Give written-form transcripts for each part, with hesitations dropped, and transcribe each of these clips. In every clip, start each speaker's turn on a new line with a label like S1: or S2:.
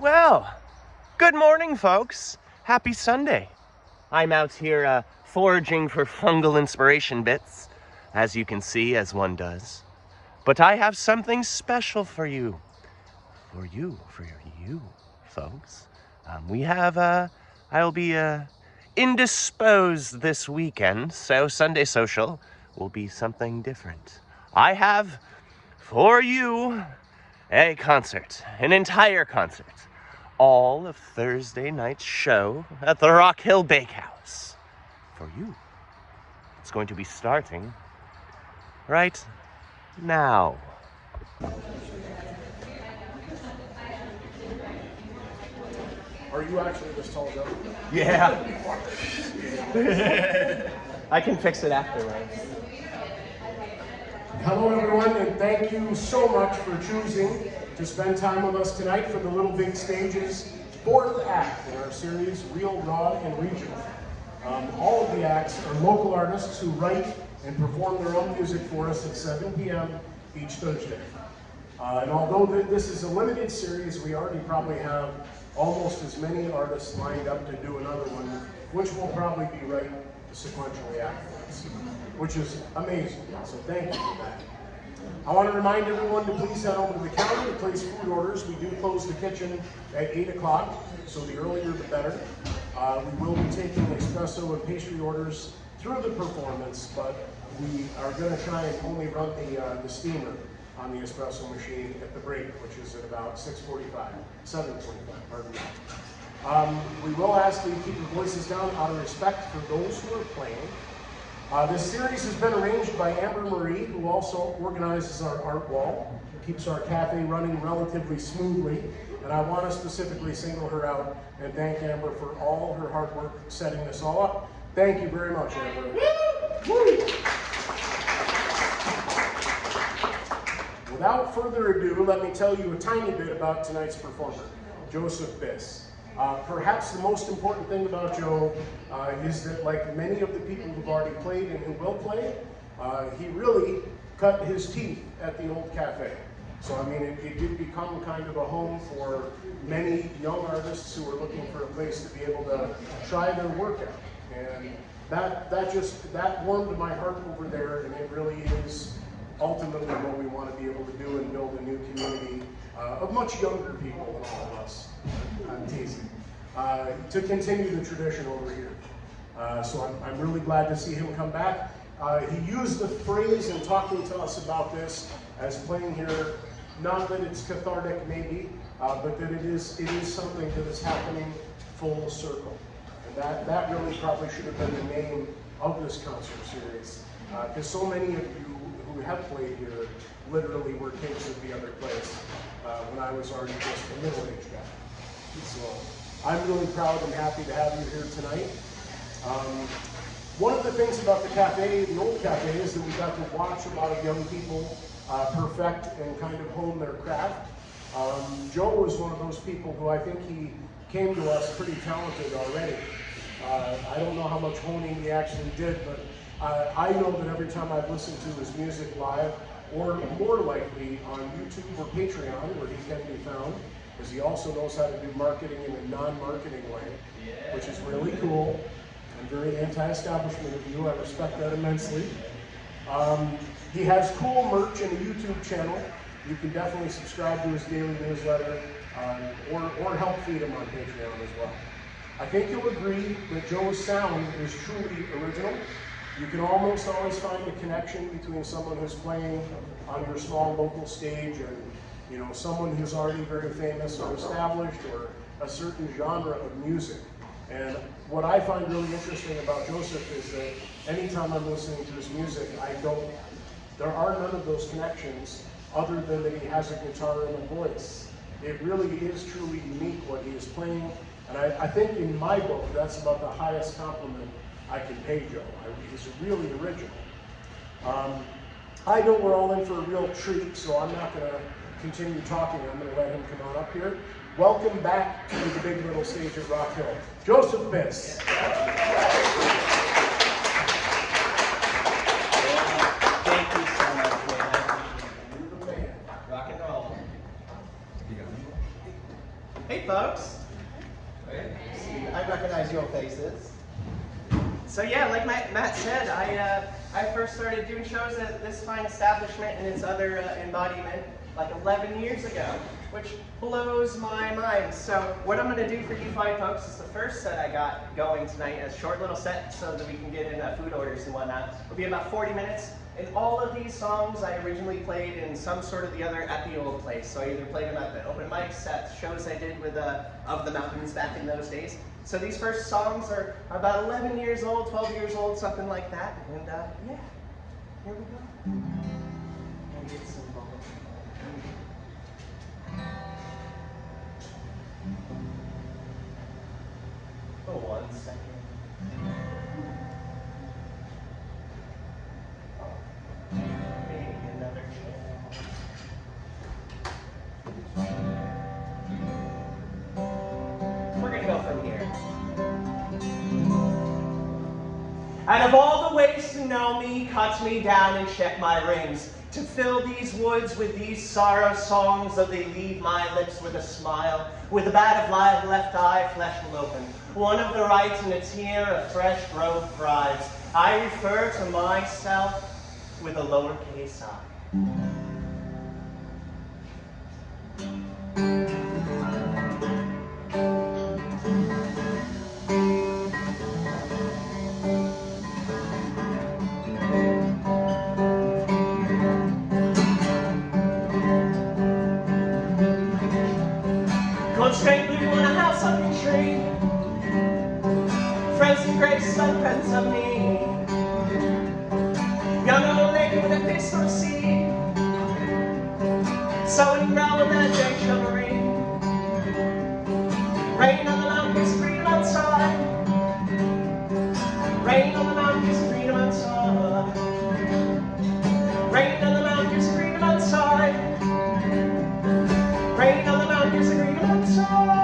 S1: Well, good morning, folks. Happy Sunday. I'm out here foraging for fungal inspiration bits, as you can see, as one does. But I have something special for you. For you, folks. I'll be indisposed this weekend, so Sunday Social will be something different. I have, for you, a concert, an entire concert. All of Thursday night's show at the Rock Hill Bakehouse. For you. It's going to be starting right now.
S2: Are you actually this tall, Joe?
S1: Yeah. I can fix it afterwards.
S2: Hello, everyone, and thank you so much for choosing to spend time with us tonight for the Little Big Stage's fourth act in our series, Real, Raw, and Regional. All of the acts are local artists who write and perform their own music for us at 7 p.m. each Thursday. And although this is a limited series, we already probably have almost as many artists lined up to do another one, which will probably be right sequentially afterwards, which is amazing. So thank you for that. I want to remind everyone to please head over to the counter to place food orders. We do close the kitchen at 8 o'clock, so the earlier the better. We will be taking espresso and pastry orders through the performance, but we are going to try and only run the steamer on the espresso machine at the break, which is at about 7:45, pardon me. We will ask that you keep your voices down out of respect for those who are playing. This series has been arranged by Amber Marie, who also organizes our art wall, keeps our cafe running relatively smoothly, and I want to specifically single her out and thank Amber for all her hard work setting this all up. Thank you very much, Amber. Woo! Without further ado, let me tell you a tiny bit about tonight's performer, Joseph Biss. Perhaps the most important thing about Joe is that, like many of the people who've already played and who will play, he really cut his teeth at the old cafe. So I mean, it did become kind of a home for many young artists who were looking for a place to be able to try their work out. And that warmed my heart over there, and it really is ultimately what we want to be able to do and build a new community of much younger people than all of us. I'm teasing. To continue the tradition over here. So I'm really glad to see him come back. He used the phrase in talking to us about this as playing here, not that it's cathartic maybe, but that it is something that is happening full circle. And that really probably should have been the name of this concert series. Because so many of you who have played here literally were kids at the other place when I was already just a middle-aged guy. So I'm really proud and happy to have you here tonight. One of the things about the cafe, the old cafe, is that we got to watch a lot of young people perfect and kind of hone their craft. Joe was one of those people who I think he came to us pretty talented already. I don't know how much honing he actually did, but I know that every time I've listened to his music live, or more likely on YouTube or Patreon, where he can be found, because he also knows how to do marketing in a non-marketing way, which is really cool. I'm very anti-establishment of you. I respect that immensely. He has cool merch and a YouTube channel. You can definitely subscribe to his daily newsletter or help feed him on Patreon as well. I think you'll agree that Joe's sound is truly original. You can almost always find a connection between someone who's playing on your small local stage and someone who's already very famous or established or a certain genre of music. And what I find really interesting about Joseph is that anytime I'm listening to his music, there are none of those connections other than that he has a guitar and a voice. It really is truly unique what he is playing. And I think in my book, that's about the highest compliment I can pay Joe. He's really original. I know we're all in for a real treat, so I'm not going to continue talking. I'm going to let him come on up here. Welcome back to the big little stage at Rock Hill, Joseph Biss.
S1: Thank you so much, man. Rock and roll. Hey,
S3: folks. I recognize your faces. So yeah, like Matt said, I first started doing shows at this fine establishment and its other embodiment like 11 years ago, which blows my mind. So what I'm going to do for you fine folks is the first set I got going tonight, a short little set so that we can get in food orders and whatnot. It'll be about 40 minutes. And all of these songs I originally played in some sort of the other at the old place. So I either played them at the open mics, at shows I did with Of the Mountains back in those days. So these first songs are about 11 years old, 12 years old, something like that. And yeah, here we go. And get some vocals. Oh, 1 second. Maybe another channel. We're gonna go from here. And of all the ways to know me, cut me down and check my rings, to fill these woods with these sorrow songs, though they leave my lips with a smile, with a bad of light left eye, flesh will open. One of the right and a tear of fresh growth thrives. I refer to myself with a lowercase I. Going straight blue on a house up in tree. Friends and grace, some friends of me. Young old lady with a face for a seed. Sowing and ground with that Jake Chivalry. Rain on the mountains, freedom outside. Rain on the mountains, freedom outside. Rain on the mountains, freedom outside. Rain on the mountains, freedom outside.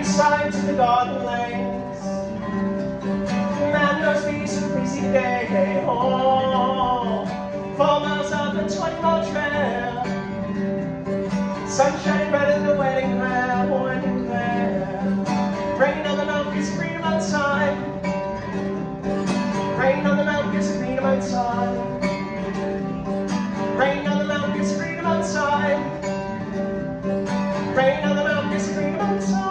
S3: Side to the garden lanes, man knows peace and breezy day. Oh, 4 miles up and 20-mile trail, sunshine bright in the wedding grail, wedding grail. Rain on the mountains, freedom outside. Rain on the mountains, freedom outside. Rain on the mountains, freedom outside. Rain on the mountains, freedom outside.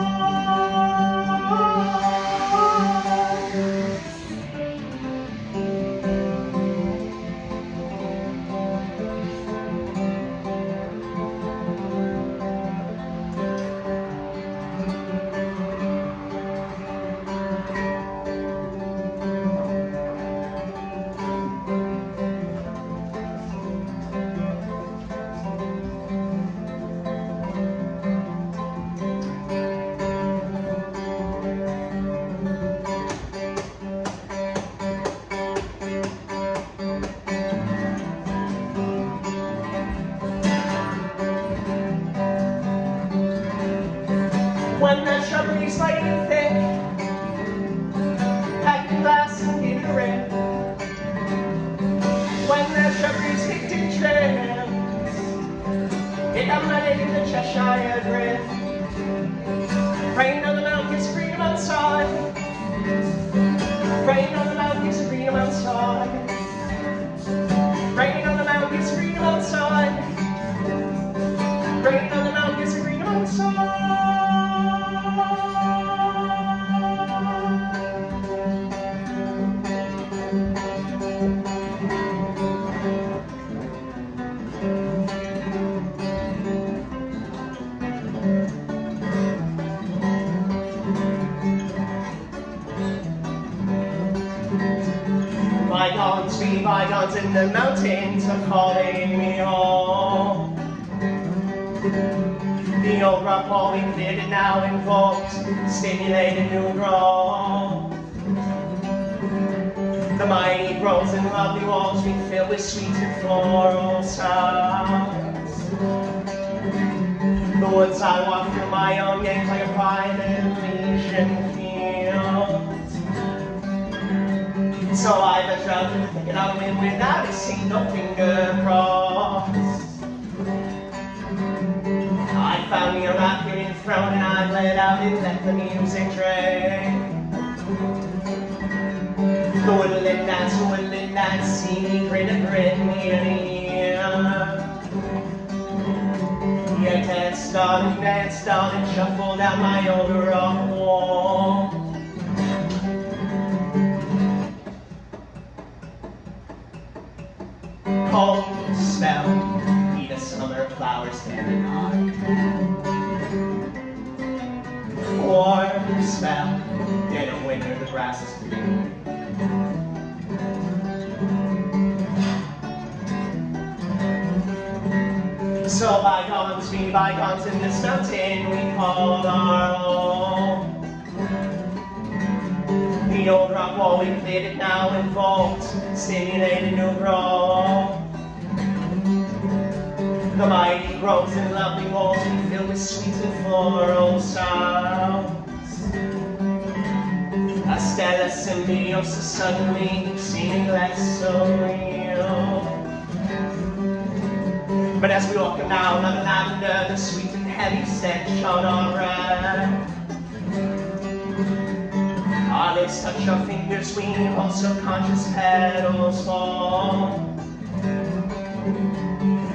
S3: When that shrubbery's lighting thick, pack your glass and give it a rip. When that shrubbery's kicked in trails, get down my name in the Cheshire Drift. Rain on the mountains, freedom outside. Rain on the mountains, freedom outside. Rain on the mountains, freedom outside. Rain on the mountains, freedom outside. bygones in the mountains are calling me home. The old rock wall we cleared it now invoked, stimulated new growth. The mighty groves and lovely walls we fill with sweet and floral sounds. The woods I walk through my own games like a private Elysian field. So I venture out to think it out and without a single finger crossed. I found me a rock here enthroned and I bled out and let the music drain. The woodland gnats see me grin and grin ear to ear. Yeah, danced on and shuffled down my old rock wall. Cold spell, eat a summer flower standing high. Warm spell, dead of winter, the grass is green. So bygones be bygones in this mountain we call our home. The old rock wall we cleared it now invoked, stimulated new growth. The mighty groves and lovely walls we fill with sweet and floral sounds. A stellar symbiosis suddenly seeming less so real. But as we walk down on the lavender, the sweet and heavy stench on our breath. Our lips touch our fingers, we hold subconscious petals fall.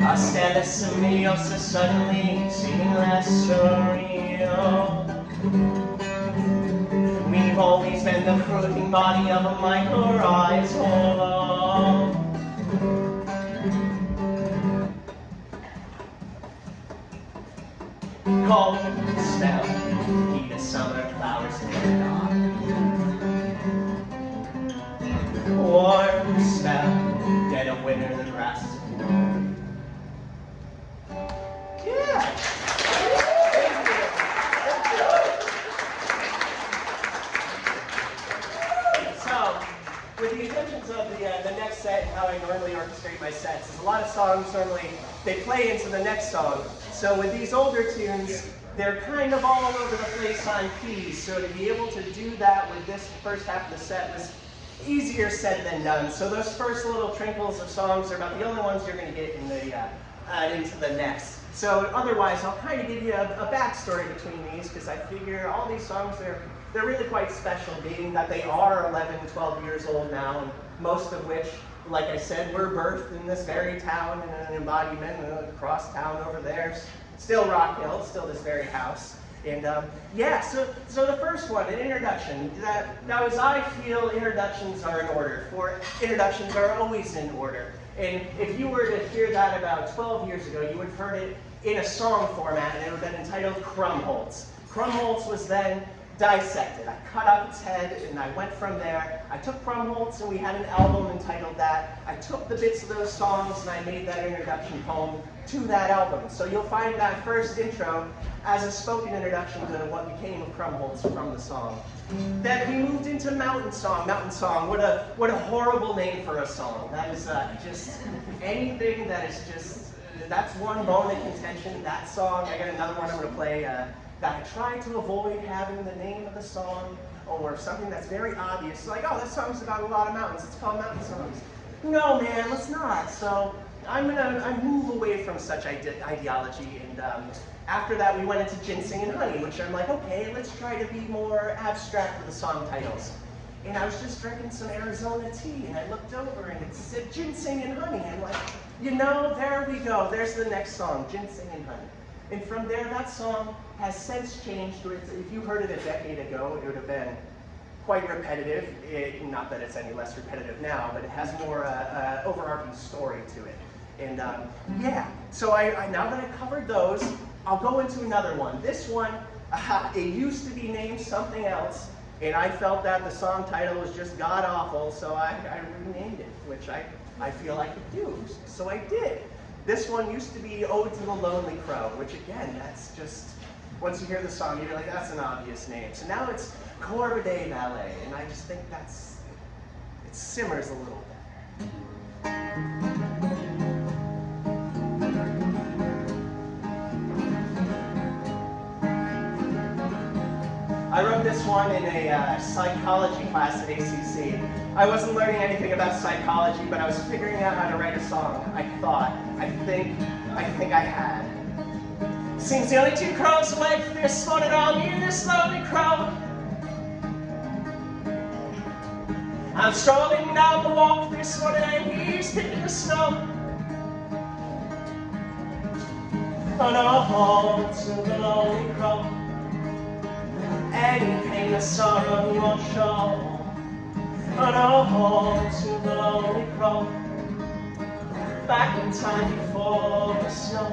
S3: A stellar symbiosis suddenly seeming less surreal. We've always been the fruiting body of a mycorrhizal. Cold spell, heat of summer flowers in the dark. Warm spell, dead of winter, the grass is green. Yeah. So, with the intentions of the next set and how I normally orchestrate my sets, is a lot of songs normally, they play into the next song. So with these older tunes, they're kind of all over the place on keys. So to be able to do that with this first half of the set was easier said than done. So those first little trinkles of songs are about the only ones you're going to get in the into the next. So otherwise, I'll kind of give you a backstory between these because I figure all these songs they're really quite special, being that they are 11, 12 years old now, and most of which, like I said, were birthed in this very town and an embodiment across town over there. Still Rock Hill, still this very house. And yeah, so the first one, an introduction. Now as I feel, introductions are in order. For introductions are always in order. And if you were to hear that about 12 years ago, you would have heard it in a song format, and it would have been entitled Krumholtz. Krumholtz was then dissected. I cut out its head and I went from there. I took Krumholtz and we had an album entitled that. I took the bits of those songs and I made that introduction poem to that album. So you'll find that first intro as a spoken introduction to what became of Krumholtz from the song. Then we moved into Mountain Song. Mountain Song, what a horrible name for a song. That is just anything that is just, that's one bone of contention. That song, I got another one I'm going to play that I try to avoid having the name of the song or something that's very obvious. Like, oh, that song's about a lot of mountains. It's called Mountain Songs. No, man, let's not. So I move away from such ideology. And after that, we went into Ginseng and Honey, which I'm like, okay, let's try to be more abstract with the song titles. And I was just drinking some Arizona tea, and I looked over, and it said Ginseng and Honey. I'm like, you know, there we go. There's the next song, Ginseng and Honey. And from there, that song has since changed. If you heard it a decade ago, it would have been quite repetitive. Not that it's any less repetitive now, but it has more overarching story to it. And yeah, so now that I covered those, I'll go into another one. This one, it used to be named something else, and I felt that the song title was just god-awful, so I renamed it, which I feel I could do. So I did. This one used to be Ode to the Lonely Crow, which again, that's just, once you hear the song, you're like, that's an obvious name. So now it's Corvidae Ballet, and I just think it simmers a little better. I wrote this one in a psychology class at ACC. I wasn't learning anything about psychology, but I was figuring out how to write a song. I think I had. Seems the only two crows awake from this one and all, me and this lonely crow. I'm strolling down the walk this morning and he's picking the snow. On a home to the lonely crow. Any pain or sorrow you won't show. On a home to the lonely crow. Back in time before the snow.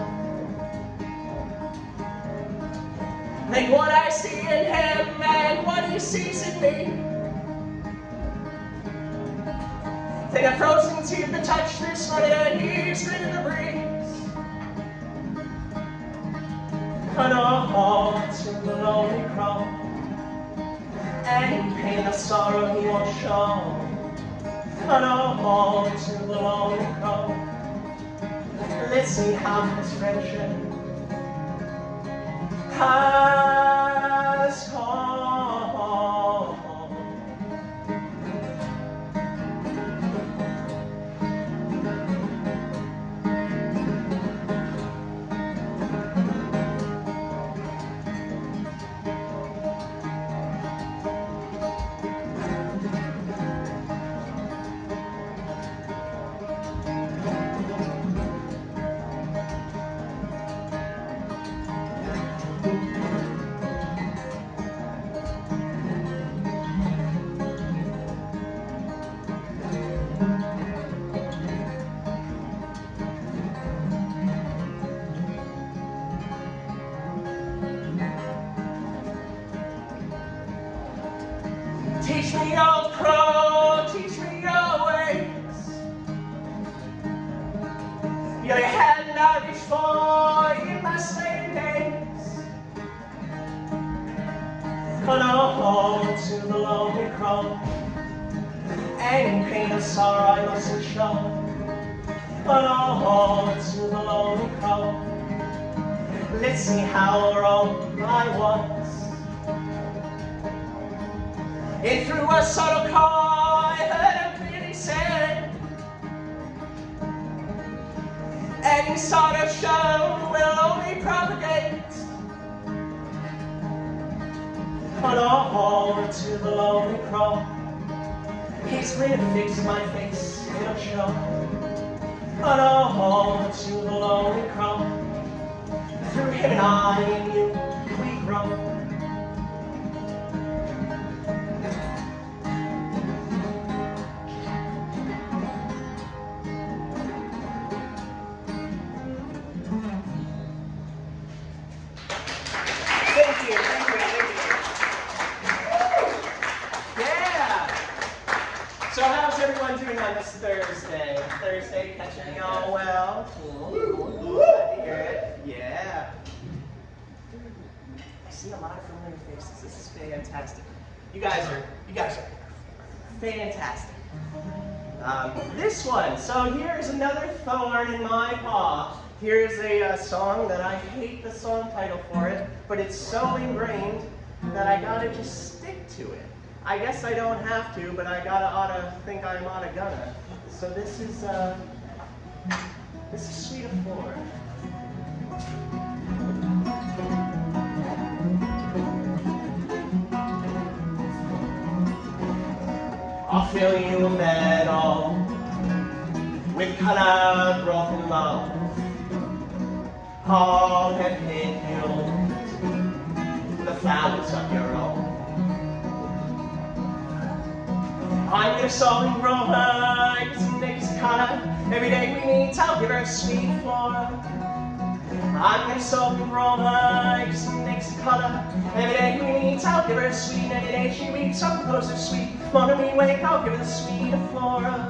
S3: Think what I see in him and what he sees in me. Think I've frozen to the touch this morning and he's grinning the breeze. On a home to the lonely crow. Any pain or sorrow he won't show. On a home to the lonely crow. Let's see how his friendship has home. Teach me, old crow, teach me your ways. Your hand I reach for in my slaving days. On a home to the lonely crow. Any pain or sorrow I mustn't show. On a home to the lonely crow. Let's see how wrong I was. It through a subtle call I heard him clearly say, any sort of show will only propagate. On a home to the lonely crow. He's gonna fix my face in a show. On a home to the lonely crow. Through him and I and you we grow. So how's everyone doing on this Thursday? Thursday catching y'all well? Glad to hear it. Yeah. I see a lot of familiar faces. This is fantastic. You guys are fantastic. This one. So here's another thorn in my paw. Here's a song that I hate the song title for it, but it's so ingrained that I gotta just stick to it. I guess I don't have to, but I oughta think I'm oughta gonna. So this is Suite of Four. I'll fill you a meadow with color, growth, and love. All have hid you the flowers of your own. I'm your soul and grow her, it's next color. Every day we meet, I'll give her a sweet flora. I'm your soul and grow her, it's next color. Every day we meet, I'll give her a sweet. Any day she meets, I'll closer sweet. Morning we wake, I'll give her the sweet of flora.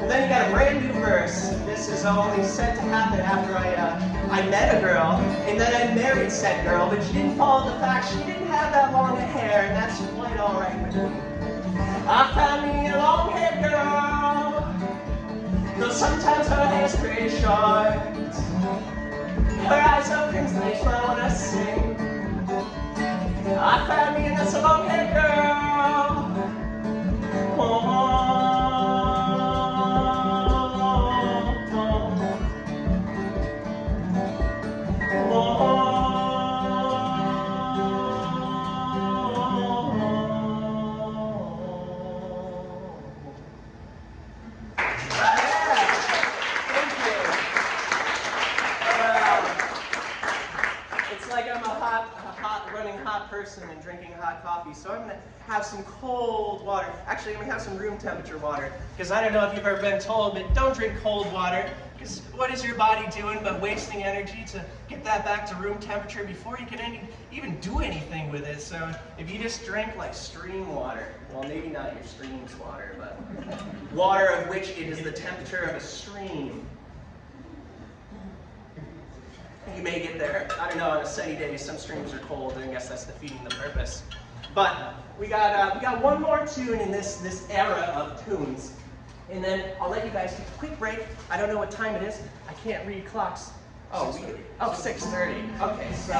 S3: And then you got a brand new verse. This is only set to happen after I met a girl, and then I married said girl, but she didn't follow the fact she didn't have that long hair, and that's quite alright with me. I found me a long-haired girl, though sometimes her hair's pretty short. Her eyes are crimson, they smile when I sing. I found me a nice long-haired girl. Person and drinking hot coffee, so I'm gonna have some cold water. Actually, I'm gonna have some room temperature water, because I don't know if you've ever been told, but don't drink cold water, because what is your body doing but wasting energy to get that back to room temperature before you can even do anything with it? So if you just drink like stream water, well, maybe not your stream's water, but water of which it is the temperature of a stream, you may get there. I don't know, on a sunny day, some streams are cold, and I guess that's defeating the purpose. But we got one more tune in this era of tunes, and then I'll let you guys take a quick break. I don't know what time it is. I can't read clocks. Oh, 6:30. Okay, so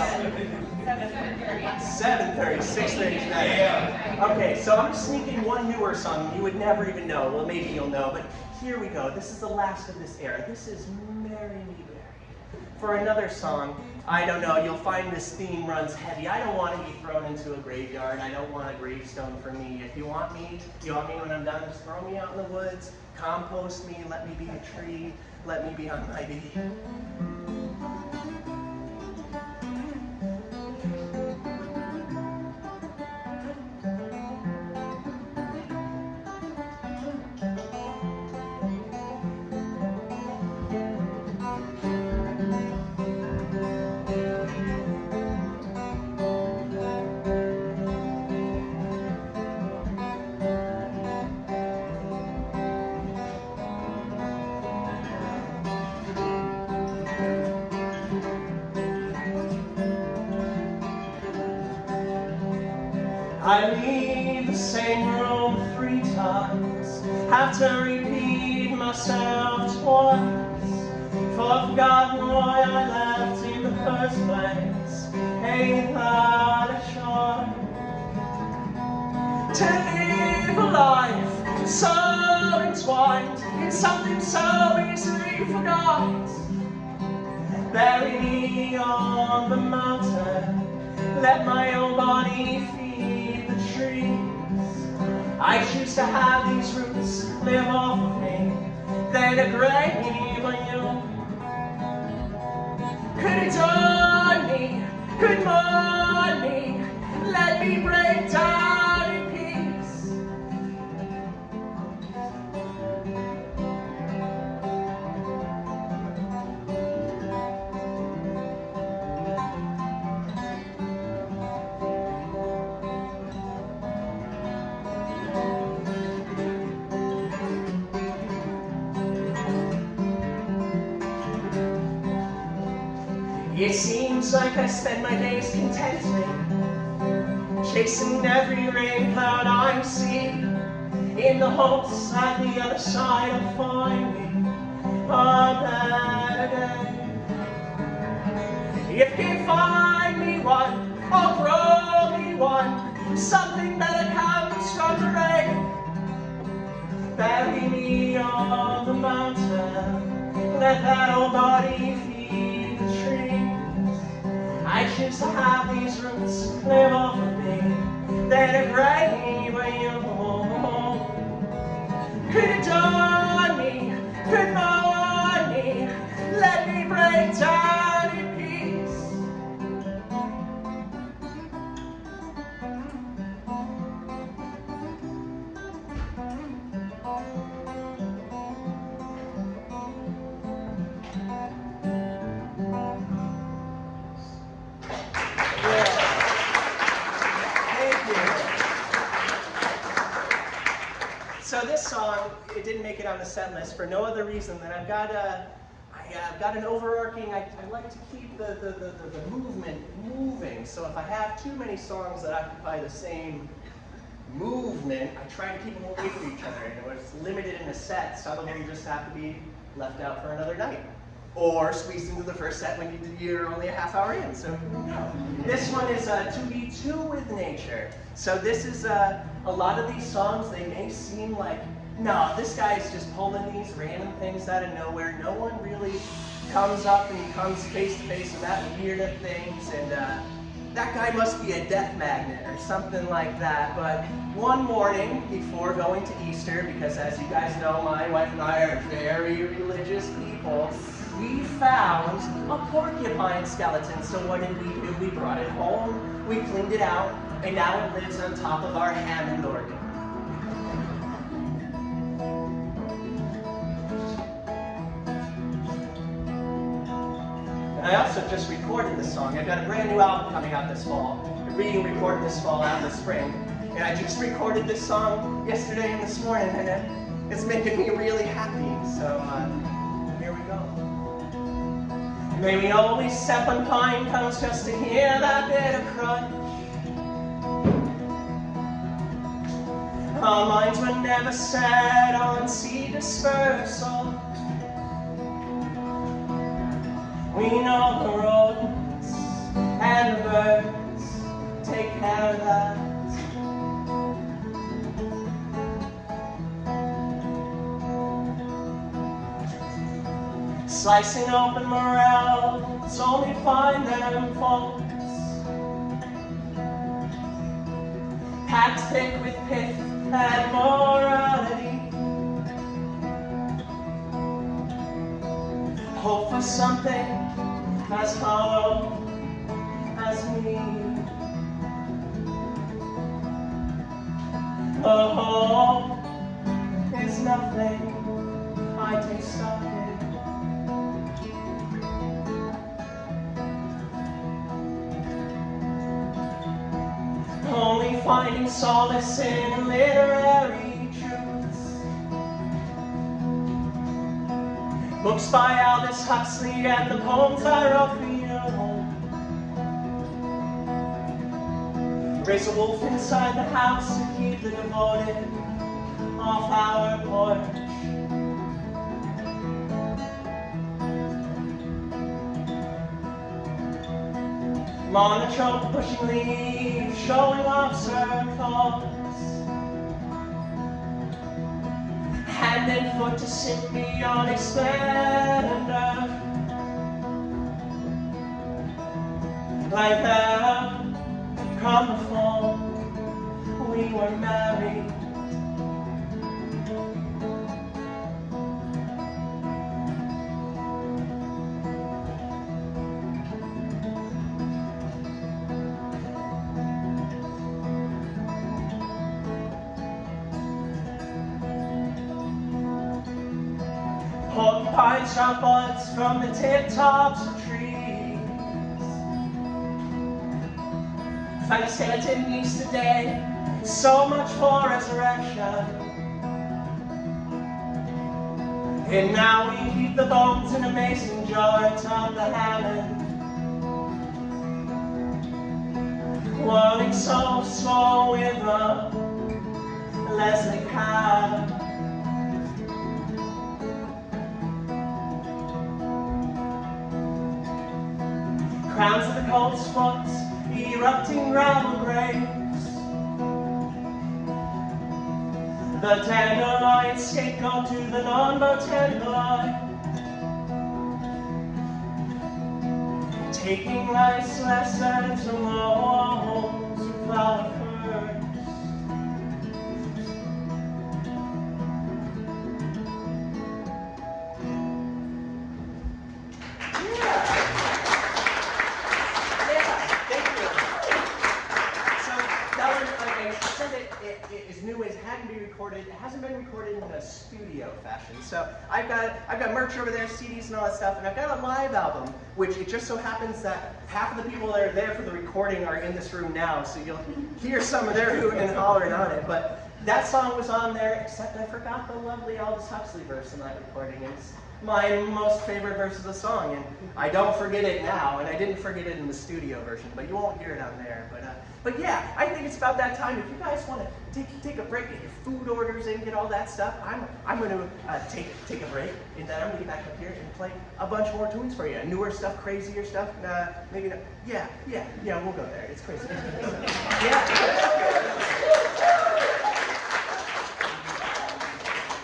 S3: 7:30, 6:30 tonight. Yeah. Okay, so I'm sneaking one newer song you would never even know. Well, maybe you'll know, but here we go. This is the last of this era. This is Marry Me. For another song, I don't know, you'll find this theme runs heavy. I don't want to be thrown into a graveyard. I don't want a gravestone for me. If you want me when I'm done, just throw me out in the woods, compost me, let me be a tree, let me be on my bee. I leave the same room 3 times, have to repeat myself twice, for I've forgotten why I left in the first place. Ain't that a choice? To live a life so entwined in something so easily forgot. Bury me on the mountain, let my own body feed the trees. I choose to have these roots live off of me, then a grave on you. Could adorn me, could mourn me, let me break down in peace. It seems like I spend my days contently, chasing every rain cloud I see, in the hopes at the other side I'll find me a better day. If you find me one, or grow me one, something better comes from the rain. Bury me on the mountain, let that old body feed the trees. I choose to have these roots live off of me, then a grave where you home. Could adorn me, could mourn me, let me break down in peace. So this song, it didn't make it on the set list for no other reason than I've got an overarching, I like to keep the movement moving. So if I have too many songs that occupy the same movement, I try to keep them away from each other. And when it's limited in a set, some of them just have to be left out for another night. Or squeezed into the first set when you're only a half hour in. So this one is To Be Two with Nature. So this is a lot of these songs, they may seem like, no, this guy's just pulling these random things out of nowhere. No one really comes up and comes face to face with that weird of things, and that guy must be a death magnet or something like that. But one morning before going to Easter, because as you guys know, my wife and I are very religious people, we found a porcupine skeleton. So what did we do? We brought it home, we cleaned it out, and now it lives on top of our Hammond organ. And I also just recorded this song. I've got a brand new album coming out this fall. I'm recorded this fall out in the spring. And I just recorded this song yesterday and this morning, and it's making me really happy. So here we go. May we always step on pine cones just to hear that bit of crunch. Our minds were never set on seed dispersal. We know the rodents and the birds take care of that. Slicing open morels, only find them faults. Packed thick with pith and morality. Hope for something as hollow as me. The hope is nothing, I taste of it. Only finding solace in literary truths. Books by Aldous Huxley and the poems I wrote for you. Raise a wolf inside the house to keep the devoted off our porch. Monotrope pushing leaves, showing off circles. Hand and foot to sit beyond a splendor. Like that, come before we were married. Porcupines drop buds from the tip tops of trees. Find a skeleton each today, so much for resurrection. And now we keep the bones in a mason jar atop the Hammond. Whirling so slow with a Leslie cab. Crowns of the colt's foot, erupting gravel graves. The dandelion scapegoat to the non-botanical. Taking life's lessons from those who flower first. It hasn't been recorded in a studio fashion. So I've got merch over there, CDs and all that stuff, and I've got a live album, which it just so happens that half of the people that are there for the recording are in this room now, so you'll hear some of their hooting and hollering on it. But that song was on there, except I forgot the lovely Aldous Huxley verse in that recording. It's my most favorite verse of the song, and I don't forget it now, and I didn't forget it in the studio version, but you won't hear it on there. But yeah, I think it's about that time. If you guys want to take a break, get your food orders in, get all that stuff, I'm going to take a break, and then I'm going to get back up here and play a bunch more tunes for you. Newer stuff, crazier stuff, maybe not. Yeah, we'll go there. It's crazy. Yeah.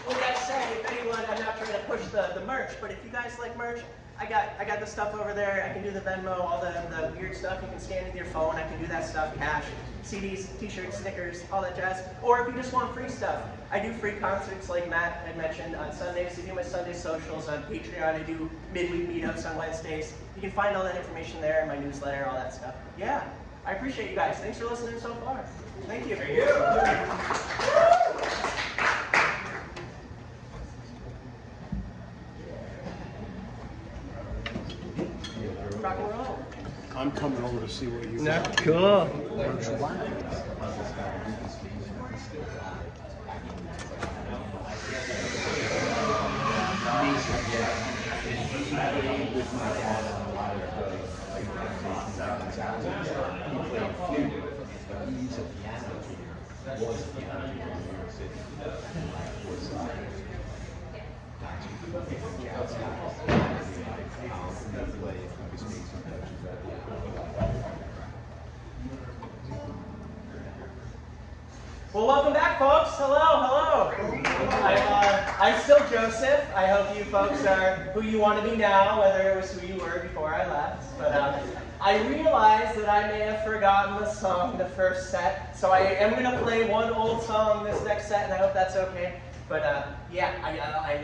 S3: With that said, if anyone, I'm not trying to push the merch, but if you guys like merch, I got the stuff over there. I can do the Venmo, all the weird stuff. You can scan with your phone. I can do that stuff, cash, CDs, t-shirts, stickers, all that jazz. Or if you just want free stuff, I do free concerts like Matt had mentioned on Sundays. I do my Sunday socials on Patreon. I do midweek meetups on Wednesdays. You can find all that information there in my newsletter, all that stuff. Yeah, I appreciate you guys. Thanks for listening so far. Thank you. Thank you. Rock and roll.
S2: I'm coming over to see what you got.
S1: Cool.
S3: Well, welcome back, folks. Hello. I'm still Joseph. I hope you folks are who you want to be now, whether it was who you were before I left. But I realized that I may have forgotten the song the first set, so I am going to play one old song this next set, and I hope that's okay. But yeah, I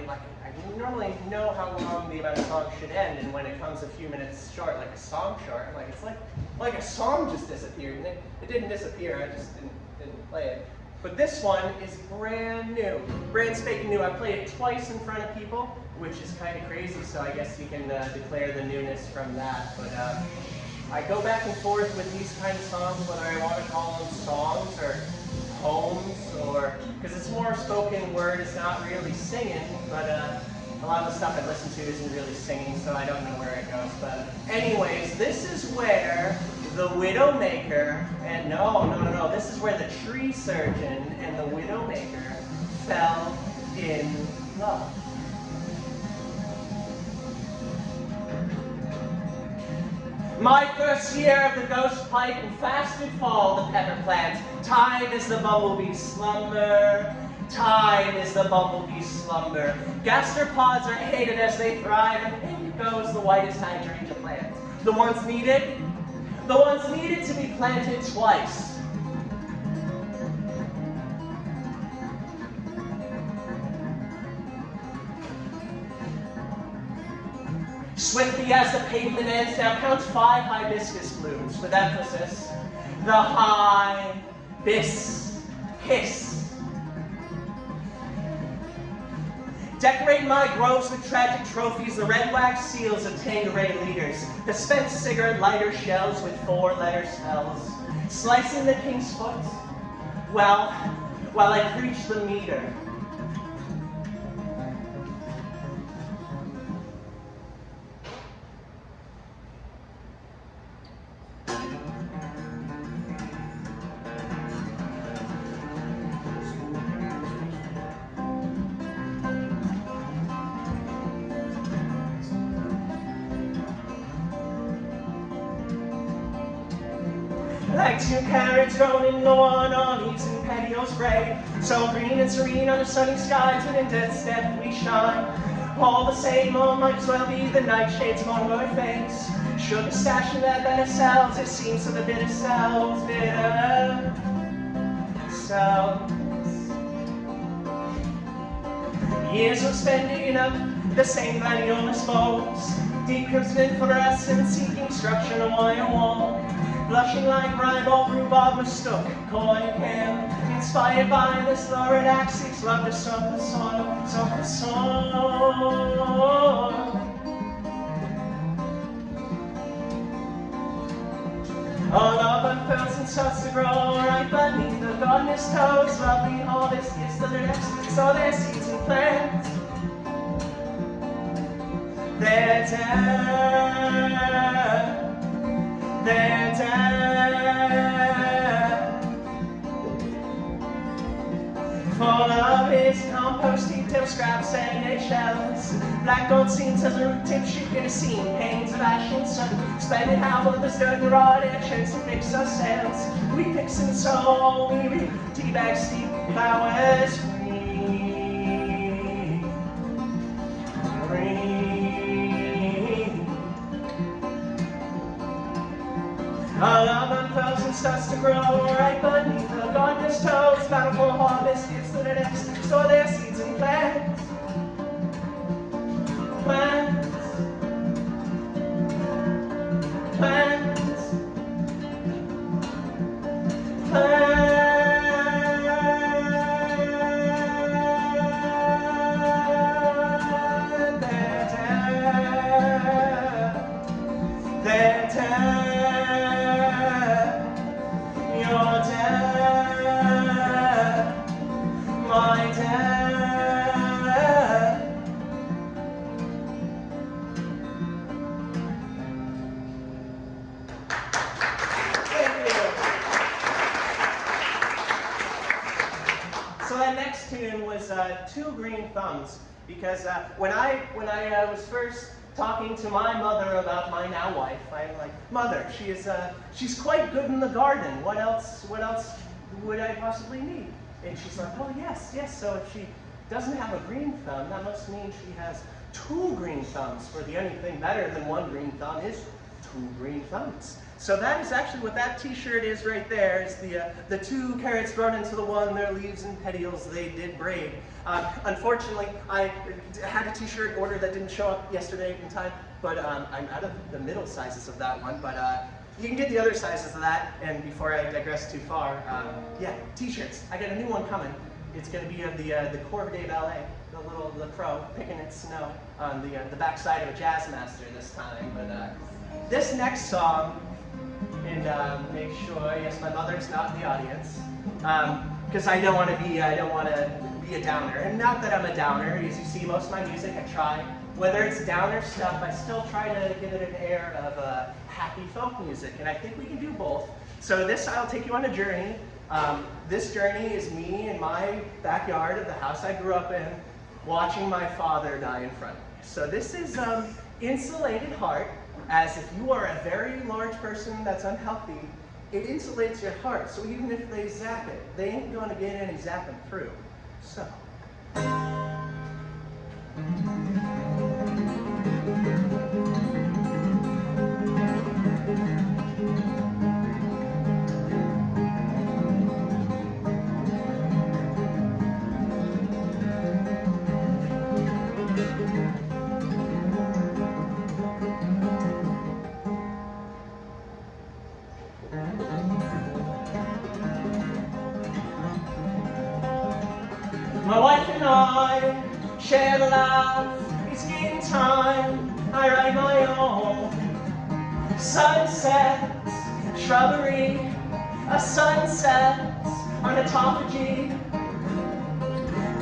S3: normally know how long the amount of song should end, and when it comes a few minutes short, like a song short, I'm like, it's like a song just disappeared, and it didn't disappear. I just didn't play it. But this one is brand new, brand spanking new. I played it twice in front of people, which is kind of crazy, so I guess you can declare the newness from that. But I go back and forth with these kind of songs, whether I want to call them songs or poems, or because it's more spoken word, it's not really singing, but a lot of the stuff I listen to isn't really singing, so I don't know where it goes. But anyways, this is where the Widowmaker, and no, this is where the tree surgeon and the Widowmaker fell in love. My first year of the ghost pipe, and fast would fall the pepper plant. Time is the bumblebee's slumber. Time is the bumblebee's slumber. Gastropods are hated as they thrive, and pink goes the whitest hydrangea plant. The ones needed to be planted twice. Swiftly as the pavement ends, now count 5 hibiscus blooms with emphasis. The high, Biss, hiss. Decorate my groves with tragic trophies, the red wax seals of Tanqueray leaders, the spent cigarette lighter shells with 4-letter spells. Slicing the king's foot, while I preach the meter. Like 2 carrots grown in the one on eaves and patios gray, so green and serene on a sunny sky, till in death's step we shine. All the same, all might as well be the nightshades on our face. Sugar stash in that better cells, it seems so the bitter cells, bitter cells. Years of spending up the same gladiola bones, deep crimson fluorescent seeking instruction on wire wall. Blushing like ribald rhubarb mistook, coy him, inspired by this lurid axis, love to soak the soil, soak the soil. All love unfurls and starts to grow right beneath the gardener's gardeners' toes, lovely harvest gifts to their necks, sow their seeds and plants. They're down, they're down. Full of his compost, detail scraps and eggshells. Black gold seams as a root tip shoot in a seam. Panes of ash and sun. Splendid how full of the dirt and raw chance to fix ourselves. We fix and sow, we reap. Tea bags steep, flowers green. Green. Our love unfurls and starts to grow right beneath the gardener's toes. Bountiful harvest gifts to their necks, store their seeds and plants. Plants. Plants. Plants. They're down. Your dad, my dad. Thank you. So that next tune was Two Green Thumbs, because when I was first talking to my mother about my now wife, I'm like, Mother, she's quite good in the garden. What else would I possibly need? And she's like, oh yes. So if she doesn't have a green thumb, that must mean she has two green thumbs. For the only thing better than one green thumb is two green thumbs. So that is actually what that T-shirt is right there. Is the two carrots thrown into the one, their leaves and petioles they did braid. Unfortunately, I had a T-shirt order that didn't show up yesterday in time, but I'm out of the middle sizes of that one. But you can get the other sizes of that. And before I digress too far, yeah, T-shirts. I got a new one coming. It's going to be of the Corps de Ballet, the crow picking its snow on the backside of a jazz master this time. But this next song. And make sure, yes, my mother's not in the audience, because I don't want to be a downer. And not that I'm a downer, as you see, most of my music I try, whether it's downer stuff, I still try to give it an air of happy folk music, and I think we can do both. So this, I'll take you on a journey. This journey is me in my backyard of the house I grew up in, watching my father die in front of me. So this is Insulated Heart. As if you are a very large person that's unhealthy, it insulates your heart. So even if they zap it, they ain't going to get any zapping through. So. My wife and I share the laugh, it's getting time, I write my own. Sunsets, shrubbery, a sunset on autophagy.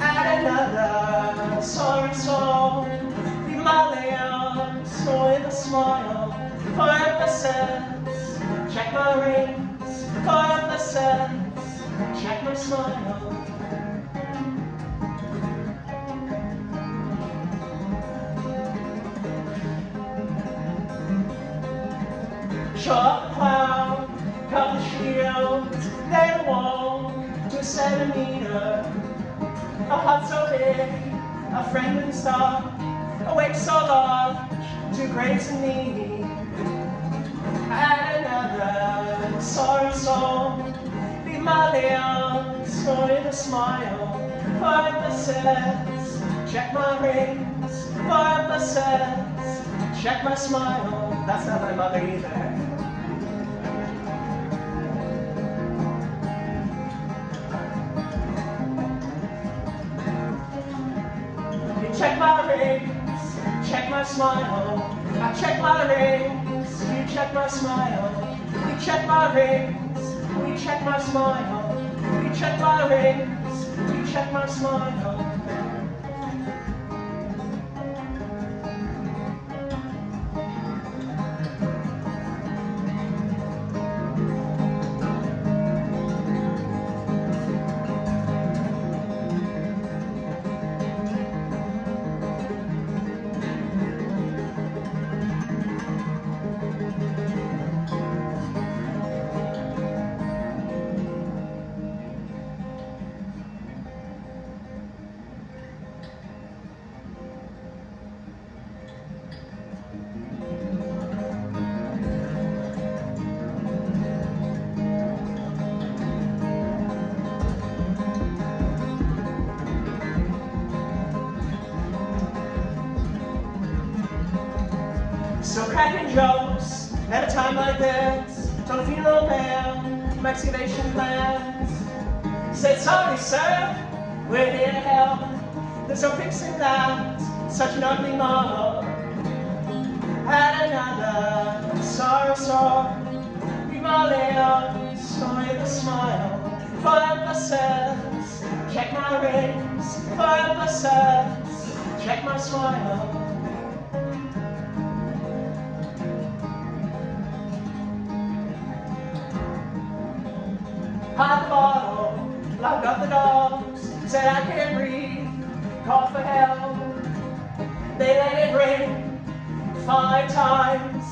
S3: Add another sorry song, leave my layouts with a smile. For emphasis, check my rings. For emphasis, check my smile. Short cloud, cut the shields, then walk to a centimeter. A heart so big, a friend and star, a wake so large, two graves in me. Add another sorry song, leave my limbs with a smile. For emphasis, check my rings. For emphasis, check my smile. That's not my mother either. Check my rings, check my smile. I check my rings, you check my smile. We check my rings, we check my smile. We check my rings, you check my smile. So cracking jokes at a time like this, on a funeral band, my excavation plans. Said, sorry sir, we're here to help. There's no fixing that, such an ugly model. Had another sorrow song, we all live, story with a smile. For emphasis, check my rings. For emphasis, check my smile. Hide the bottle, locked up the dogs, said I can't breathe, called for help. They let it ring 5 times,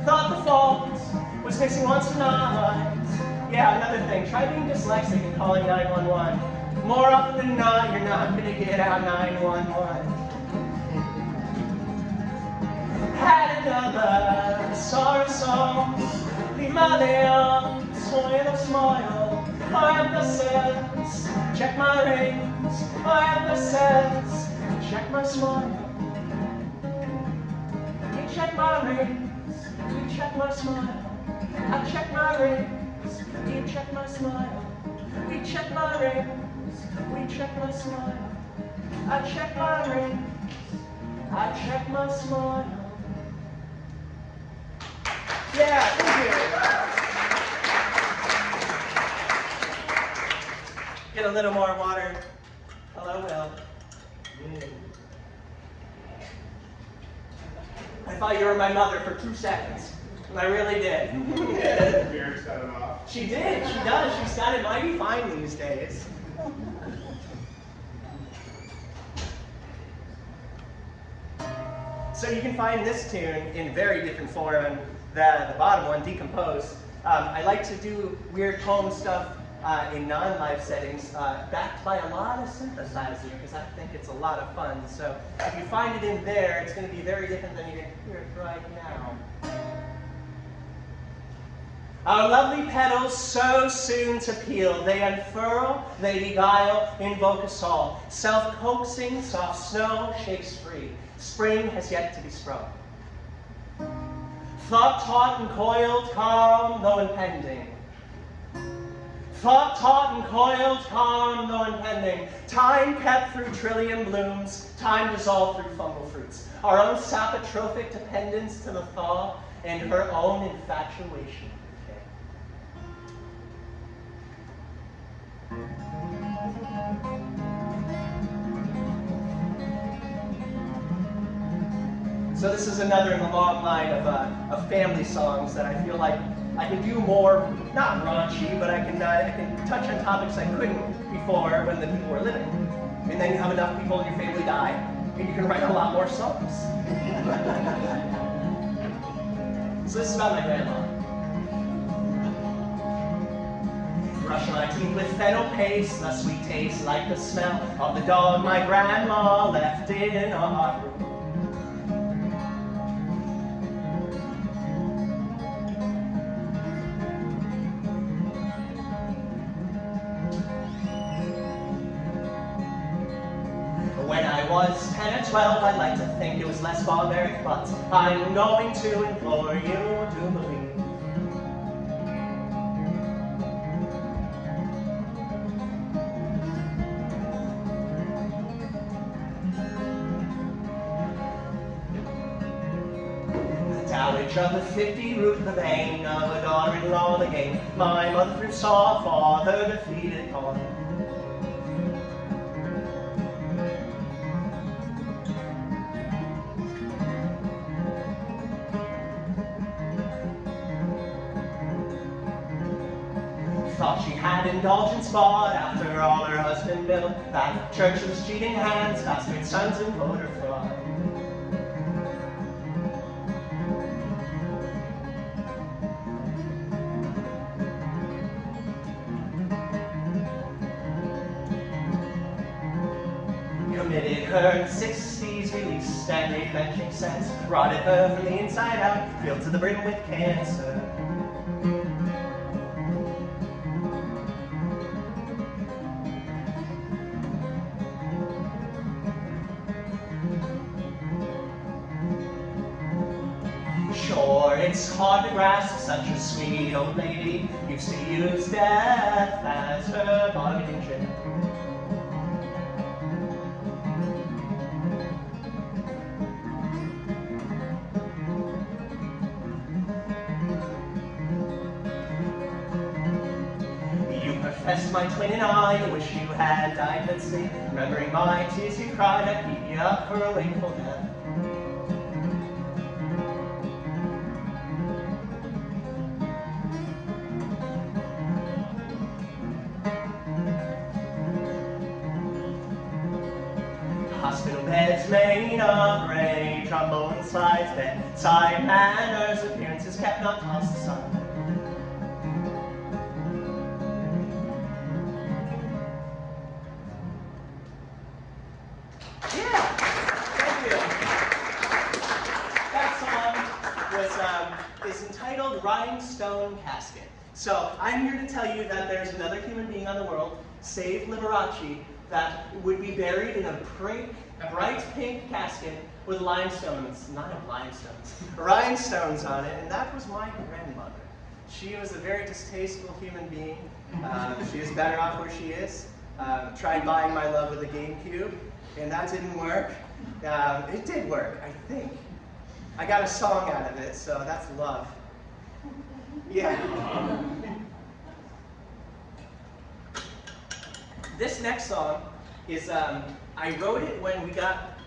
S3: thought the fault was missing once tonight. Yeah, another thing, try being dyslexic and calling 911. More often than not, you're not going to get out 911. Had another sorrow song, leave my lips with a smile. For emphasis, check my rings. For emphasis, check my smile. You check my rings, you check my smile. I check my rings, you check my smile. We check my rings, we check my smile. I check my rings, I check my smile. Yeah, thank you. Get a little more water. Hello, Will. I thought you were my mother for 2 seconds. I really did.
S2: Beard set it off.
S3: She did. She does. She's got it mighty fine these days. So you can find this tune in very different form than the bottom one, Decomposed. I like to do weird poem stuff in non-live settings, backed by a lot of synthesizer, because I think it's a lot of fun. So if you find it in there, it's going to be very different than you can hear it right now. Our lovely petals so soon to peel, they unfurl, they beguile, invoke us all. Self-coaxing, soft snow shakes free. Spring has yet to be sprung. Thought taut and coiled, calm though impending. Thought taut and coiled, calm though impending. Time kept through trillion blooms, time dissolved through fungal fruits. Our own sapotrophic dependence to the thaw, and her own infatuation. So this is another in the long line of family songs that I feel like I can do more, not raunchy, but I can touch on topics I couldn't before when the people were living. And then you have enough people in your family die, and you can write a lot more songs. So this is about my grandma. Brush my teeth with fennel paste, the sweet taste like the smell of the dog my grandma left in our room. When I was 10 or 12, I'd like to think it was less barbaric, but I'm going to implore you to believe. marriage of the 50 root the bane of a daughter-in-law the game. My mother through saw father defeated pawn. Thought she had indulgence, but after all her husband built, that church was cheating hands, bastard sons and voter fraud. Committed her in the 60s, released standard benching sense, rotted her from the inside out, filled to the brim with cancer. Sure, it's hard to grasp such a sweet old lady used to use death as her bargaining chip. You professed my twin and I, wish you had died but sleep. Remembering my tears you cried, I'd beat you up for a wakeful death. Hospital beds made of gray, trombone slides, bedside manners, appearances kept not tossed aside. Yeah, thank you. That song is entitled Rhinestone Casket. So I'm here to tell you that there's another human being on the world, save Liberace, that would be buried in a bright pink casket with rhinestones on it, and that was my grandmother. She was a very distasteful human being. She is better off where she is. Tried buying my love with a GameCube, and that didn't work. It did work, I think. I got a song out of it, so that's love. Yeah. This next song is, I wrote it when we got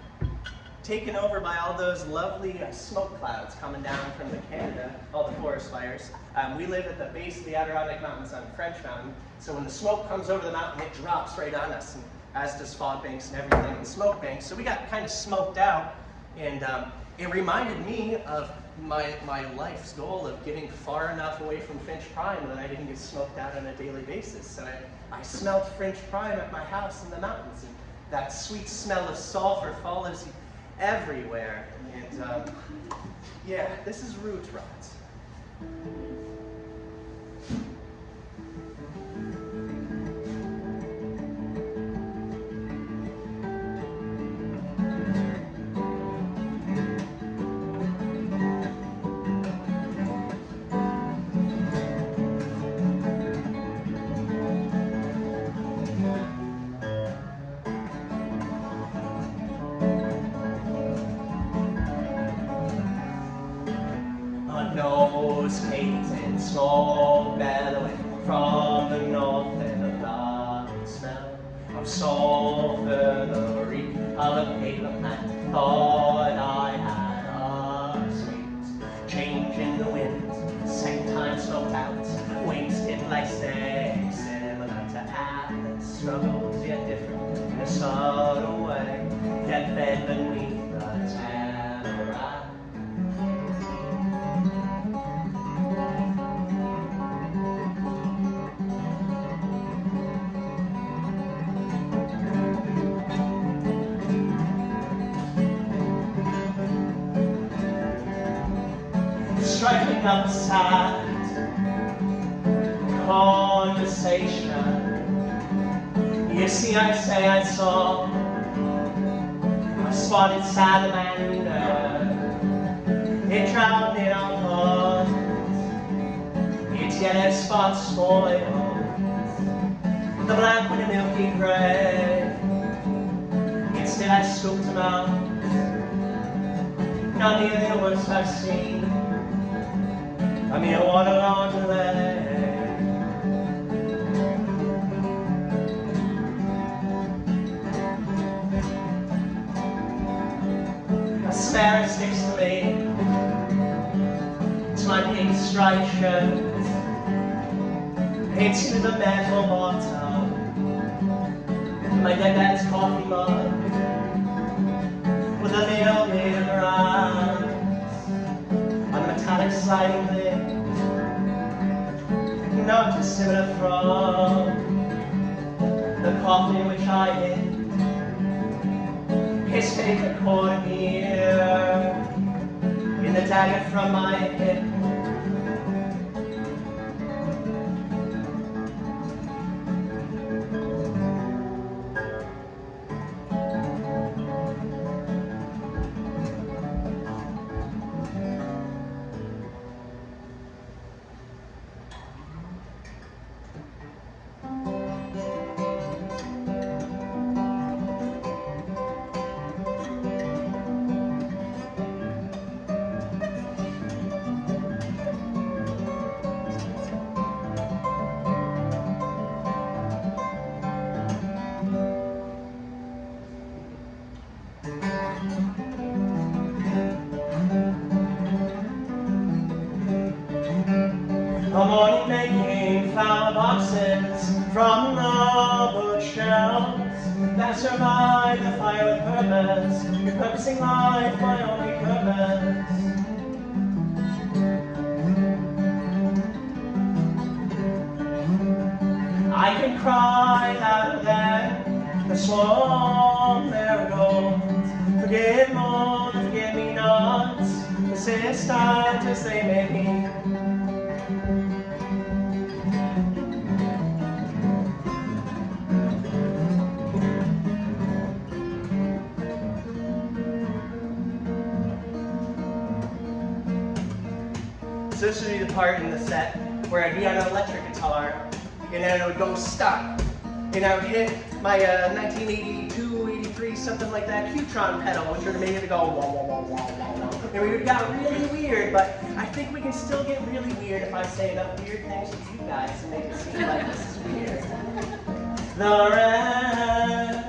S3: taken over by all those lovely smoke clouds coming down from the Canada, all the forest fires. We live at the base of the Adirondack Mountains on French Mountain, so when the smoke comes over the mountain, it drops right on us, and as does fog banks and everything, and smoke banks. So we got kind of smoked out, and it reminded me of my life's goal of getting far enough away from Finch Prime that I didn't get smoked out on a daily basis. So I smelled Finch Prime at my house in the mountains, and that sweet smell of sulfur follows you everywhere. And yeah, this is Root Rot. Nose caked in smoke bellowing from the north, and a lovely smell of sulfur, the reek of a paper plant. Thought I had a sweet change in the wind, second time smoked out, wasted like steak, similar to Atlas, struggles yet different in a subtle way, deathbed beneath the tamarack. Striking up a sad conversation. You see, I say I saw a spotted salamander. It drowned in our pond. Its yellow spots spoiled the black with a milky gray. Instead I scooped them out. Not nearly the worst I've seen. I mean, what a long delay. A spare sticks to me, to my pink striped shirt, into the metal bottom, my dead dad's coffee mug, with a little bit of rhymes on a metallic sliding lid, not dissimilar from the coffin which I hid. His favorite chord here in the dagger from my hip. A morning making flower boxes from the bookshelves that survive the fire with purpose, repurposing life my only purpose. I can cry out of them, the swarm marigolds, forgive more, forgive me not, persistent as they may be. So this would be the part in the set where I'd be on an electric guitar, and then it would go stuck. And I would hit my 1982, 83, something like that, Qtron pedal, which would have made it go wah, wah, wah, wah, wah, wah. And we would got really weird, but I think we can still get really weird if I say enough weird things to you guys and make it seem like this is weird. The red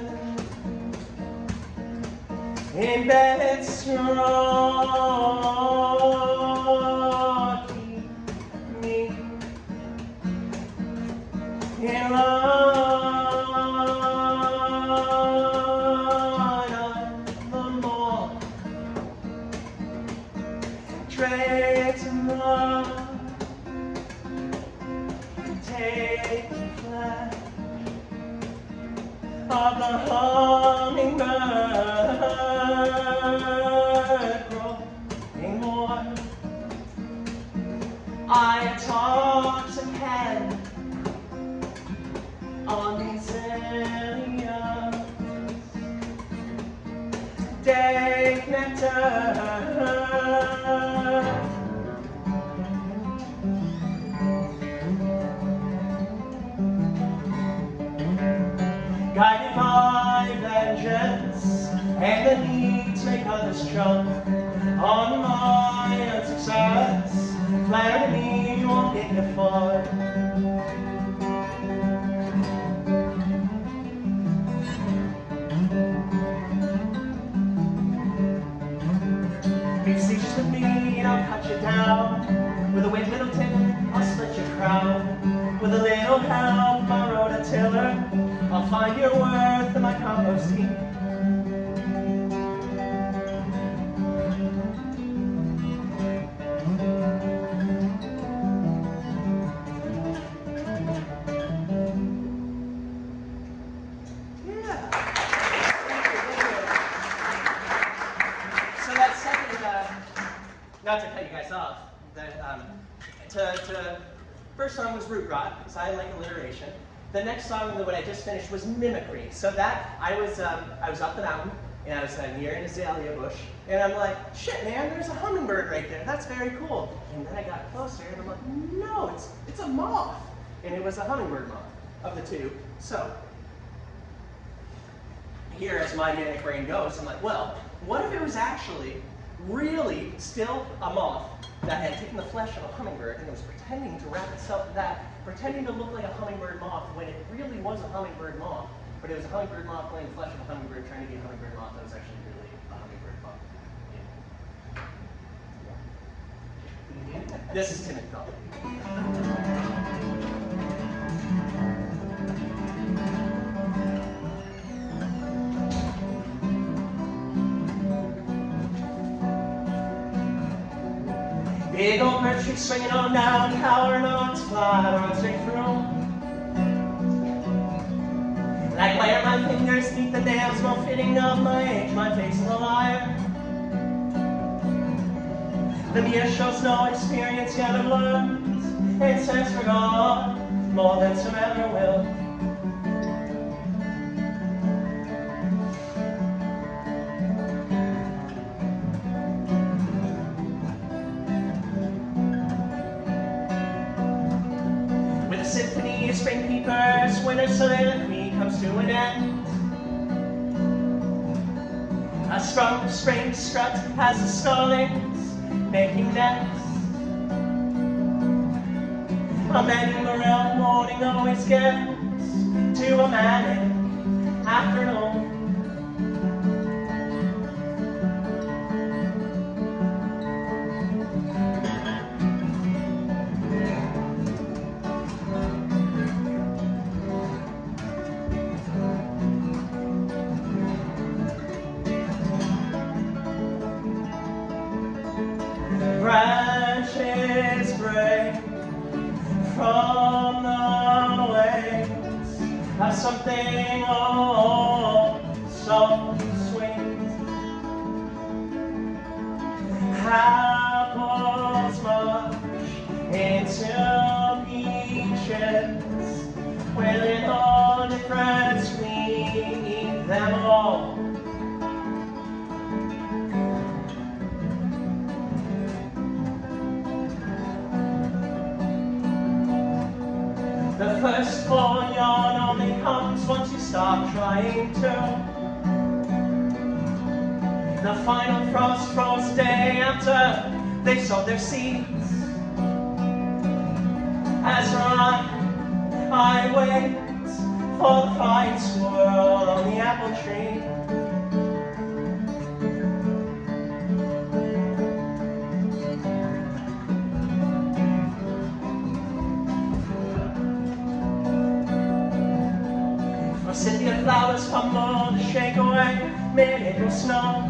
S3: in bed strong, keep me in line on the more traits and love, take the flash of the hummingbird growing more. I toss a pen on these areas, take nectar, guided by vengeance and the need to make others choke on my unsuccess. Flatter me, you won't get your far. Be facetious with me and I'll cut you down. With a wet little tip, I'll split your crown. With a little help, my rototiller, I'll find your worth in my compost heap. Not to cut you guys off, first song was root rot, because I like alliteration. The next song that I just finished was mimicry. So that, I was up the mountain, and I was near an azalea bush, and I'm like, shit man, there's a hummingbird right there, that's very cool. And then I got closer, and I'm like, no, it's a moth. And it was a hummingbird moth, of the two. So, here as my manic brain goes, I'm like, well, what if it was actually really still a moth that had taken the flesh of a hummingbird and it was pretending to wrap itself in that, pretending to look like a hummingbird moth when it really was a hummingbird moth, but it was a hummingbird moth playing the flesh of a hummingbird trying to be a hummingbird moth that was actually really a hummingbird moth. Yeah. This is timid thought. Big old bird tree swinging on down, cowering on its flat on straight through. Like wire my fingers beneath the nails, no fitting of my age, my face is a liar. The mirror shows no experience yet I've learned, it says for God, more than some ever will. Symphony of spring peepers, winter soliloquy comes to an end. A strong spring strut has the starlings making nests. A man in the real morning always gets to a manic afternoon. Branches break from the waves of something oh so sweet. Apples mush into peaches, with no difference we eat them all. The first born yawn only comes once you stop trying to. The final frost froze day after they sowed their seeds. As I wait for the flying squirrel on the apple tree. Cynthia flowers fumble to shake away mid-April snow.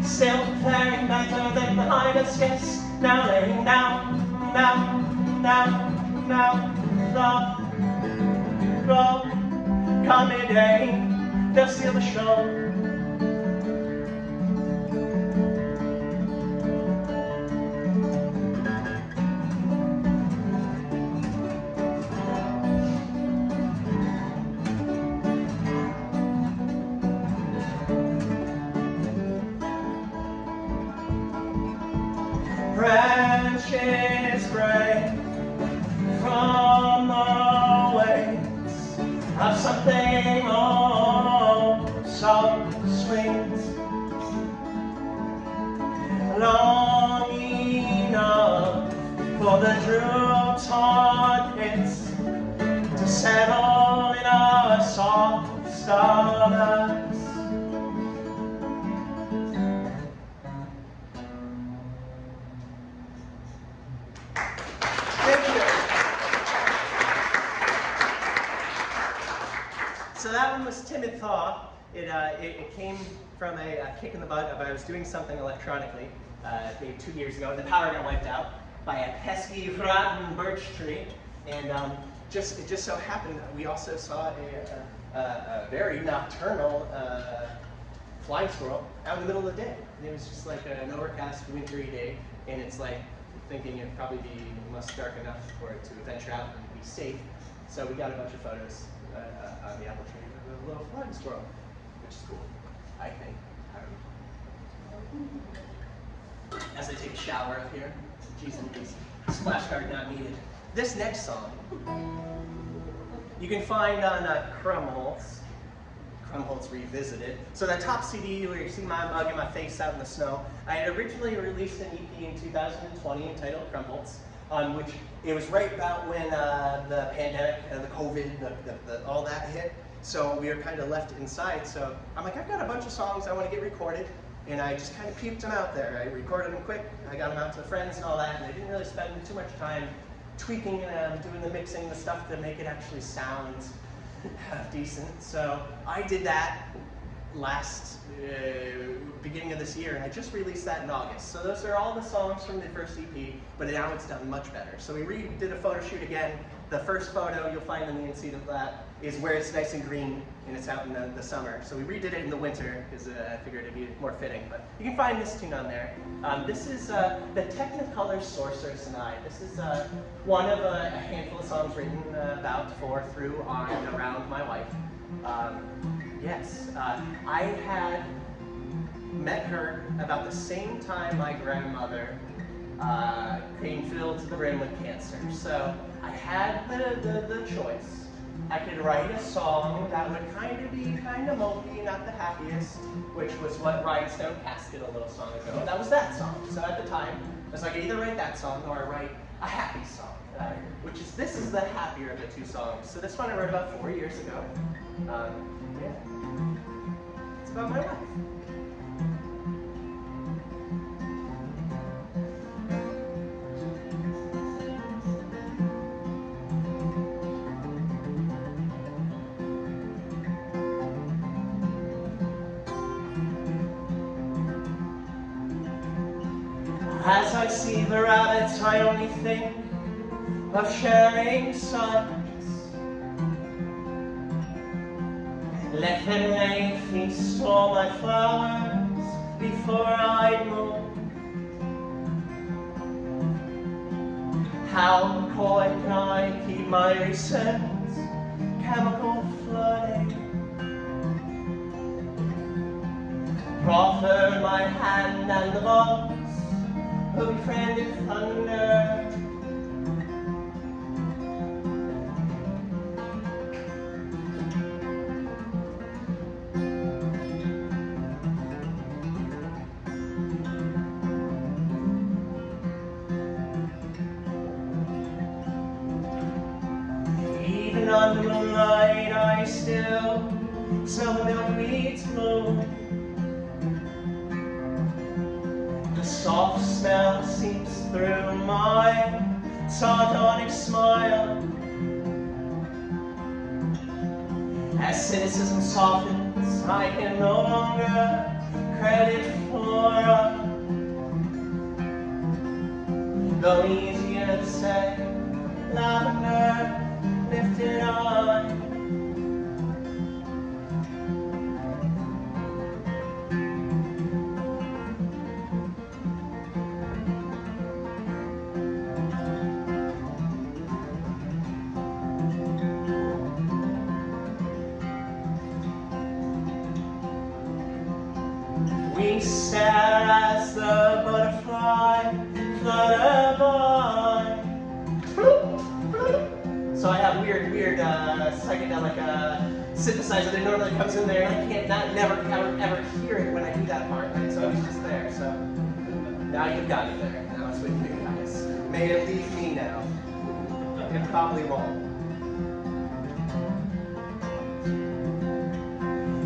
S3: Still faring better than behind us, yes. Now laying down, the road. Come midday, they'll steal the show. Branches break from the waves of something oh so sweet, long enough for the droop's hard hits to settle in our soft stomachs. So that one was Timid Thaw. It came from a kick in the butt of I was doing something electronically maybe 2 years ago, and the power got wiped out by a pesky, rotten birch tree. And it just so happened that we also saw a very nocturnal flying squirrel out in the middle of the day. And it was just like an overcast, wintry day, and it's like thinking it'd probably be almost dark enough for it to venture out and be safe. So we got a bunch of photos on the apple tree of a little flying squirrel, which is cool, I think. As I take a shower up here, geez and geez, splash guard not needed. This next song, you can find on Crumbles. Krumholtz Revisited. So that top CD where you see my mug and my face out in the snow, I had originally released an EP in 2020 entitled Krumholtz, which it was right about when the pandemic, the COVID, all that hit. So we were kind of left inside. So I'm like, I've got a bunch of songs I want to get recorded. And I just kind of puked them out there. I recorded them quick, I got them out to friends and all that, and I didn't really spend too much time tweaking and doing the mixing, the stuff to make it actually sound decent. So I did that last beginning of this year, and I just released that in August. So those are all the songs from the first EP, but now it's done much better. So we did a photo shoot again. The first photo you'll find in the in-seat of that is where it's nice and green and it's out in the summer. So we redid it in the winter because I figured it'd be more fitting. But you can find this tune on there. This is the Technicolor Sorceress and I. This is one of a handful of songs written about, for, through, on, and around my wife. Yes, I had met her about the same time my grandmother came filled to the brim with cancer. So I had the choice. I could write a song that would kind of be kind of mopey, not the happiest, which was what Rhinestone Casket a little song ago. That was that song. So at the time, I was like, either write that song or I write a happy song, this is the happier of the two songs. So this one I wrote about 4 years ago. Yeah, it's about my life. As I see the rabbits, I only think of sharing silence. Let them lay feast all my flowers before I move. How coy can I keep my recent chemical flooding? Proffer my hand and the box who befriended thunder. Even under moonlight I still saw the milkweeds bloom. The soft smell seeps through my sardonic smile. As cynicism softens, I can no longer credit for though easier to say, lavender lifted on. We stare as the butterfly flutter by. So I have weird psychedelic synthesizer that normally comes in there, and I can't never ever hear it when I do that part. Right? So it's just there. So now you've got it there. Now it's with you guys. May it leave me now. It probably won't.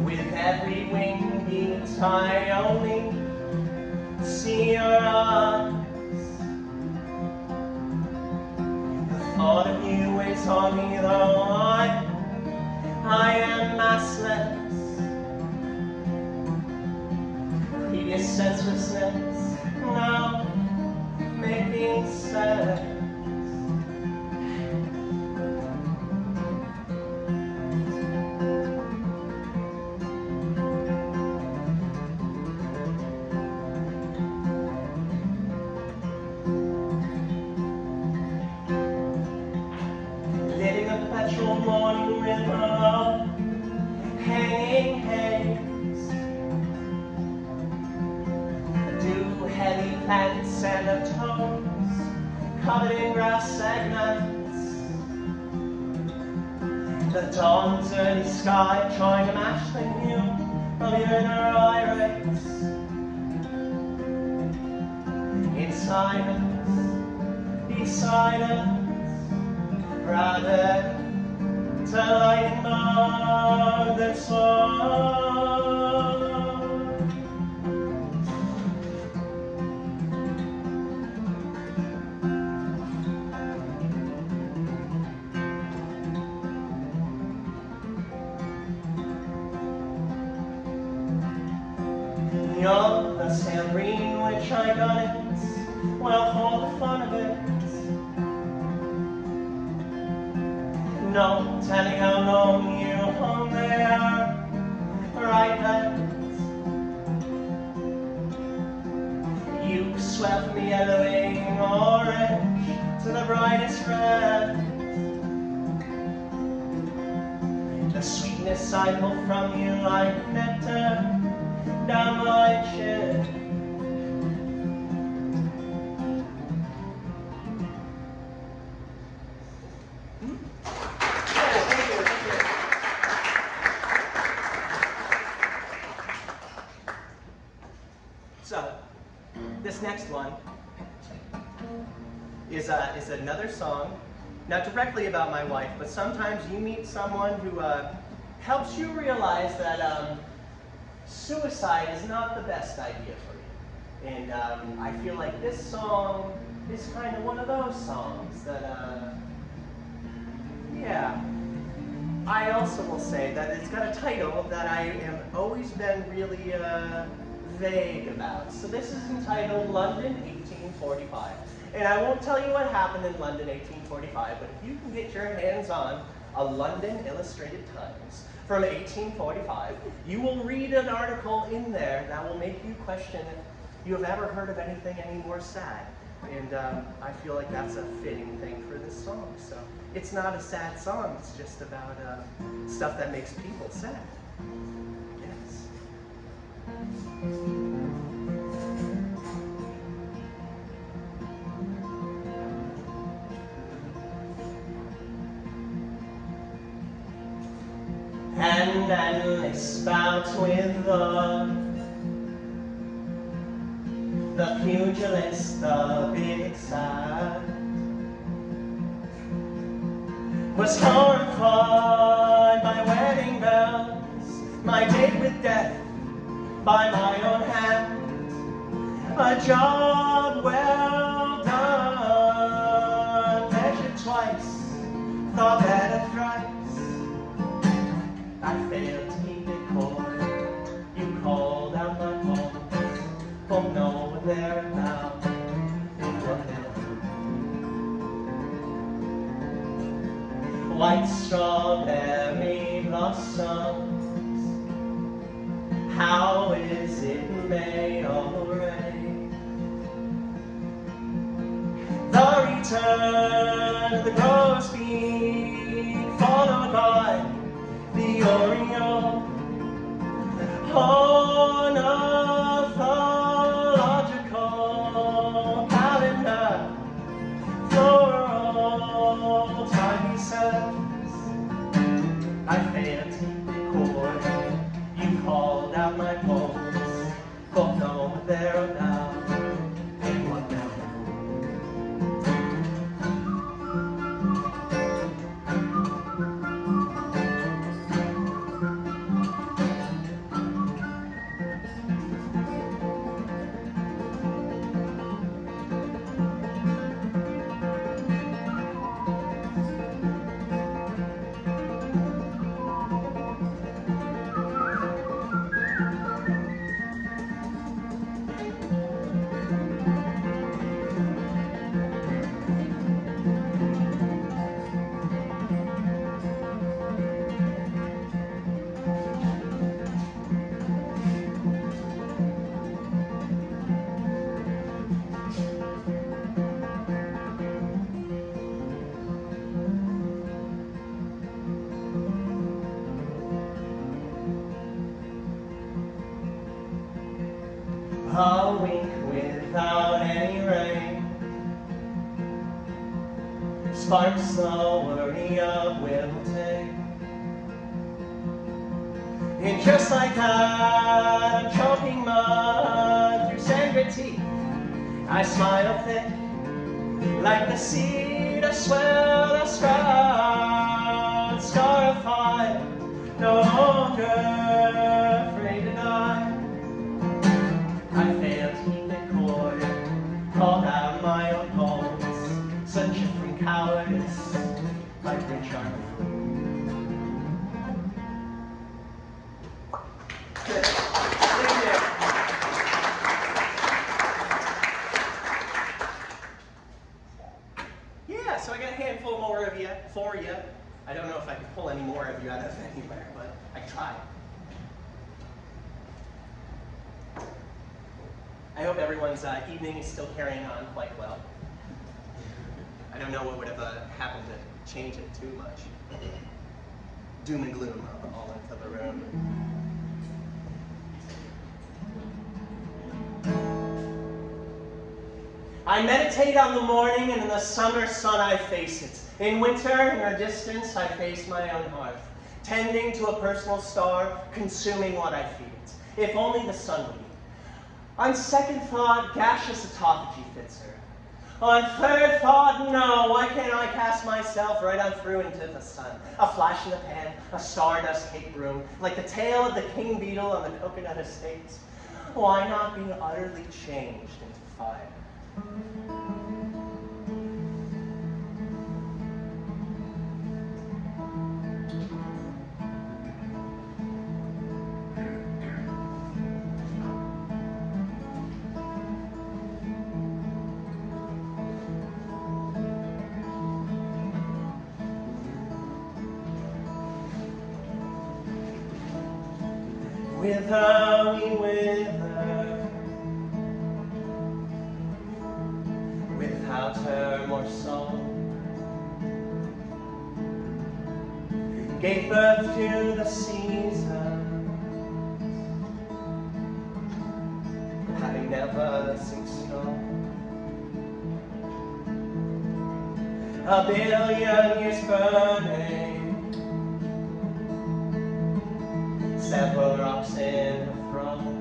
S3: With every wing beat, I only see your eyes. The thought of you weighs on me, though I am massless. Previous senselessness now making sense. Morning river, hanging haze, dew heavy plants and the toes covered in grass segments. The dawn's early sky trying to match the hue of your inner iris. In silence, beside us, rather to lighten more than smoke. You're the same green which I got it, well, for the fun of it. No telling how long you hung there, right there. You swept from the yellowing orange to the brightest red. The sweetness I pull from you like nectar down my chin. So, this next one is another song, not directly about my wife, but sometimes you meet someone who helps you realize that suicide is not the best idea for you. And I feel like this song is kind of one of those songs that, yeah. I also will say that it's got a title that I have always been really vague about. So this is entitled London 1845. And I won't tell you what happened in London 1845, but if you can get your hands on a London Illustrated Times from 1845, you will read an article in there that will make you question if you have ever heard of anything any more sad. And I feel like that's a fitting thing for this song. So it's not a sad song, it's just about stuff that makes people sad. Yes. And endless bouts with the pugilist, the big sad, was horrified by wedding bells, my date with death by my own hand, a job well done, measured twice, thought better thrice. I failed to keep it cold. You called out my phone. Oh no, they're about in Rock Hill. White strawberry blossoms. How is it made already? The return of the grosbeak, followed by the Oriole, ornithological calendar, floral time he says. I failed to keep the cord. You called out my poems, but no, they're now in what now? A week without any rain, sparks the worry of wilting. And just like that, I'm choking mud through sand grit teeth. I smile thick, like the seed of swell that sprouts, scarified, no longer afraid to die. I failed to keep it core, called out my own bones, such a from cowardice, like Richard. Yeah, so I got a handful more of you for you. I don't know if I can pull any more of you out of anywhere, but I can try. I hope everyone's evening is still carrying on quite well. I don't know what would have happened to change it too much. Doom and gloom all into the room. I meditate on the morning, and in the summer sun I face it. In winter, in the distance, I face my own hearth, tending to a personal star, consuming what I feed it. If only the sun would eat. On second thought, gaseous autophagy fits her. On third thought, no, why can't I cast myself right on through into the sun? A flash in the pan, a stardust cake broom, like the tail of the king beetle on the coconut estate. Why not be utterly changed into fire? Wither we wither, without her more song, gave birth to the seasons, having never seen snow. A billion years burning, several rocks in a throne.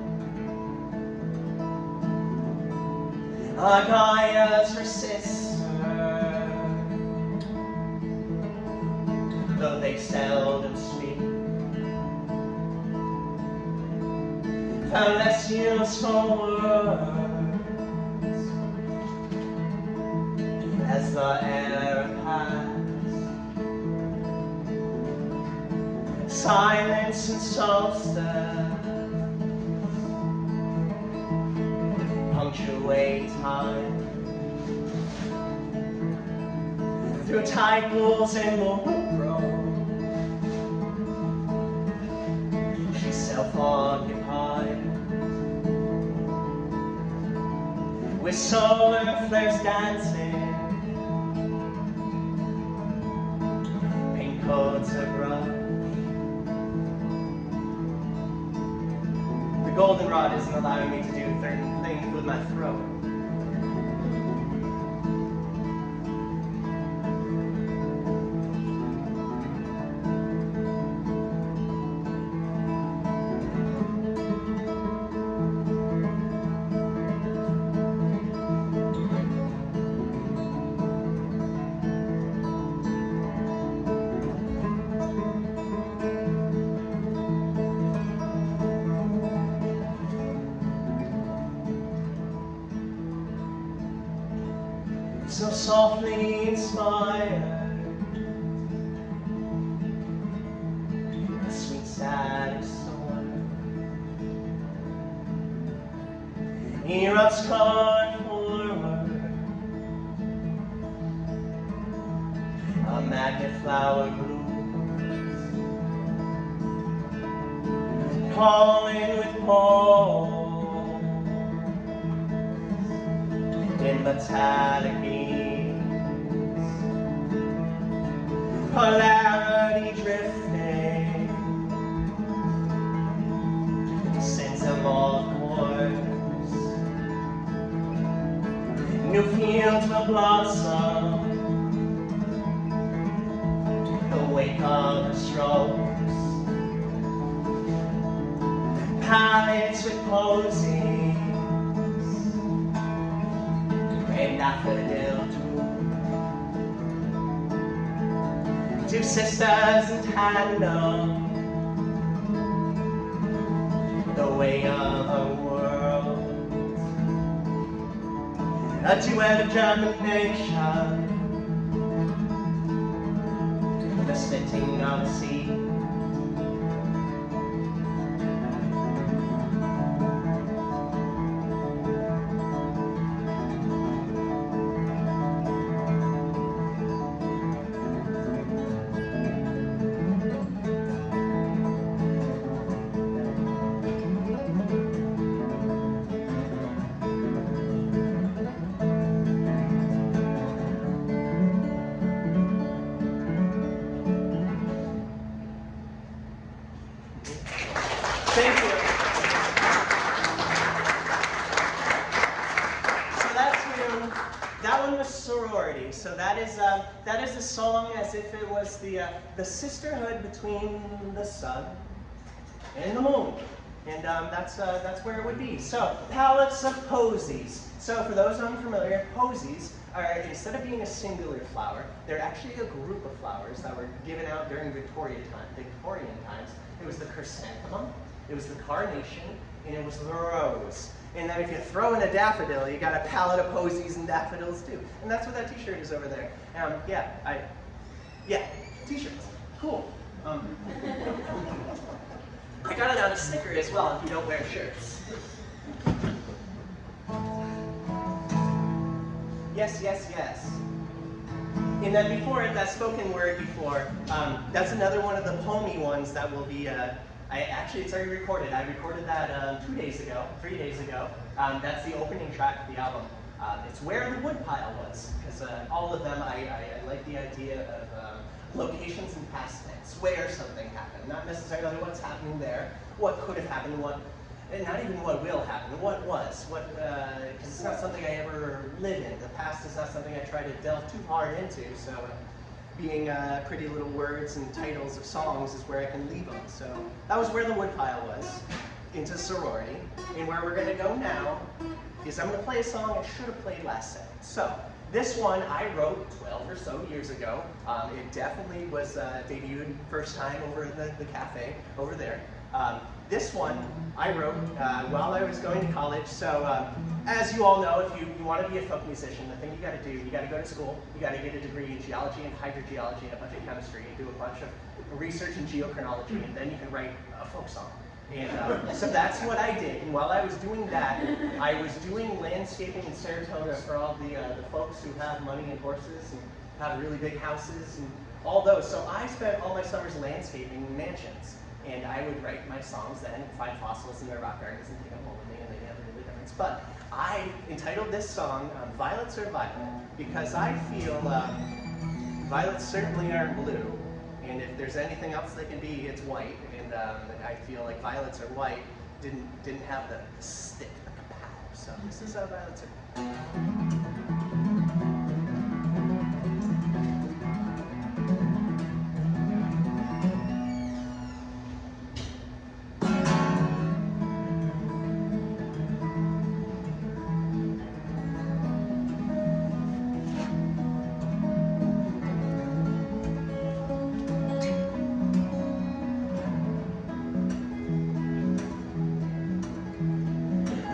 S3: Gaia's her sister, though they seldom speak. Unless useful words, as the air passed. Silence and solstice punctuate time. Through tide pools and moon road, she's self-occupied, with solar flares dancing, pink coats abrupt. Goldenrod isn't allowing me to do certain things with my throat. So softly inspired, a sweet static soar erupts card forward, a magnet flower blooms, calling with pole in metallic beams, polarity drifting, sense of all course. New fields will blossom, the wake of the strokes, nights with posies and daffodil too. Two sisters in tandem, the way of a world, a duet of germination, the splitting of the sea. Thank you. So that one was sorority. So that is a song as if it was the sisterhood between the sun and the moon, and that's where it would be. So palettes of posies. So for those unfamiliar, posies are, instead of being a singular flower, they're actually a group of flowers that were given out during Victorian times. It was the chrysanthemum, it was the carnation, and it was the rose. And then if you throw in a daffodil, you got a palette of posies and daffodils too. And that's what that t-shirt is over there. T-shirts, cool. I got it on a sticker as well if you don't wear shirts. Yes, yes, yes. And then before it, that spoken word before, that's another one of the poemy ones that will be, actually it's already recorded. I recorded that 3 days ago. That's the opening track of the album. It's Where the Woodpile Was, because all of them, I like the idea of locations and past tense, where something happened. Not necessarily what's happening there, what could have happened, and not even what will happen, what was, because it's not something I ever live in. The past is not something I try to delve too hard into, so being pretty little words and titles of songs is where I can leave them. So that was Where the Woodpile Was, into sorority, and where we're going to go now is I'm going to play a song I should have played last set. So this one I wrote 12 or so years ago. It definitely was debuted first time over in the cafe over there. This one I wrote while I was going to college. So as you all know, if you want to be a folk musician, the thing you got to do, you got to go to school, you got to get a degree in geology and hydrogeology and a bunch of chemistry and do a bunch of research in geochronology, and then you can write a folk song. And so that's what I did. And while I was doing that, I was doing landscaping in Saratoga for all the folks who have money and horses and have really big houses and all those. So I spent all my summers landscaping mansions. And I would write my songs then and find fossils in their rock gardens and take them home with me, and they never really difference. But I entitled this song Violets Are Violet, because I feel violets certainly aren't blue. And if there's anything else they can be, it's white. And I feel like violets are white, didn't have the stick, the kapow. So this is how violets are.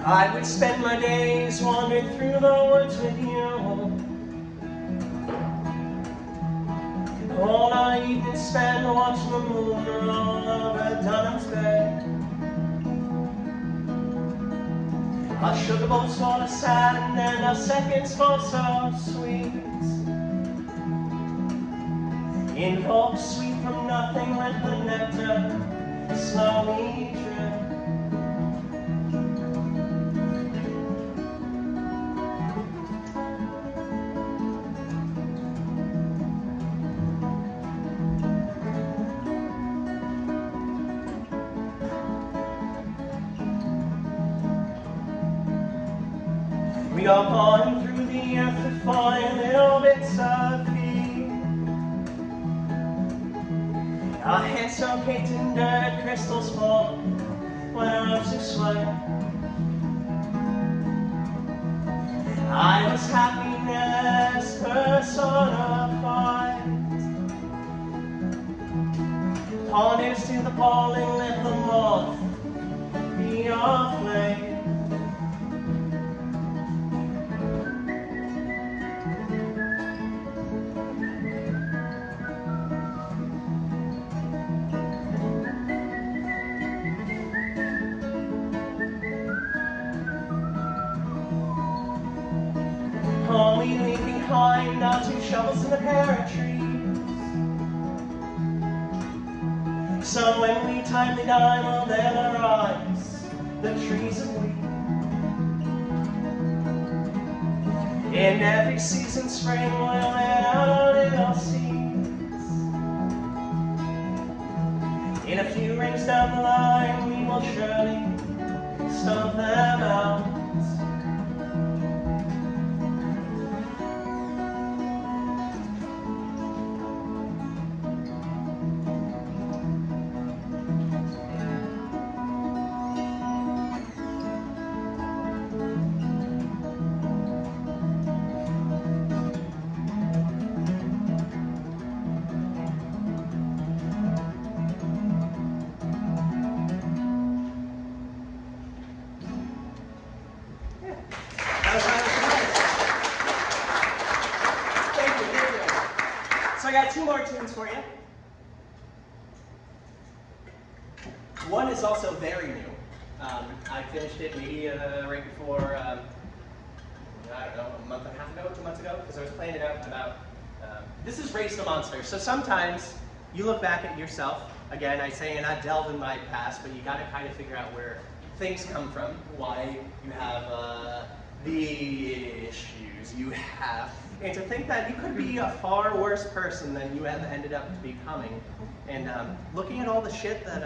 S3: I would spend my days wandering through the woods with you. All I evening spend watching the moon roll over Dunham's Bay. Our sugar boats full of sand and our seconds for so sweet. In hopes sweet from nothing, let the nectar slowly drip. We are pouring through the earth to find little bits of feet. Our hands so caked in dirt, crystals full when I was to sweat. I was happiness personified. Ponies to the pole and let the moth be your flame. Oh, we leave behind our 2 shovels and a pair of trees. So when we timely die, well, then arise the trees of wheat. In every season, spring will let out our little seeds. In a few rings down the line, we will surely stomp them out. So I got 2 more tunes for you. One is also very new. I finished it maybe right before, I don't know, a month and a half ago, 2 months ago, because I was playing it out about, this is Raised a Monster. So sometimes you look back at yourself, again, I say, and I delve in my past, but you got to kind of figure out where things come from, why you have the issues you have. And to think that you could be a far worse person than you have ended up becoming. And looking at all the shit that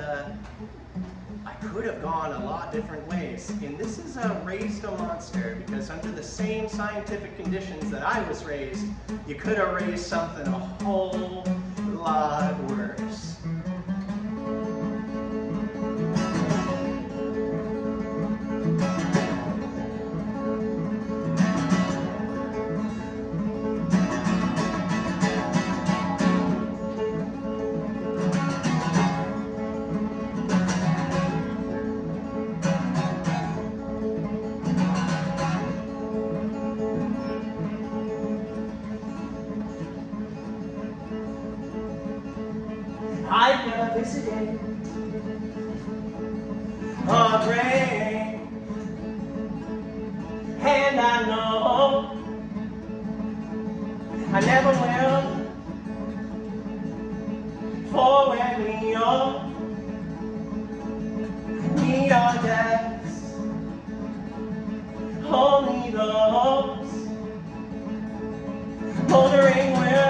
S3: I could have gone a lot different ways. And this is Raised a Monster, because under the same scientific conditions that I was raised, you could have raised something a whole lot worse. I've never visited a grave, and I know I never will. For when we are deaths, only those moldering will.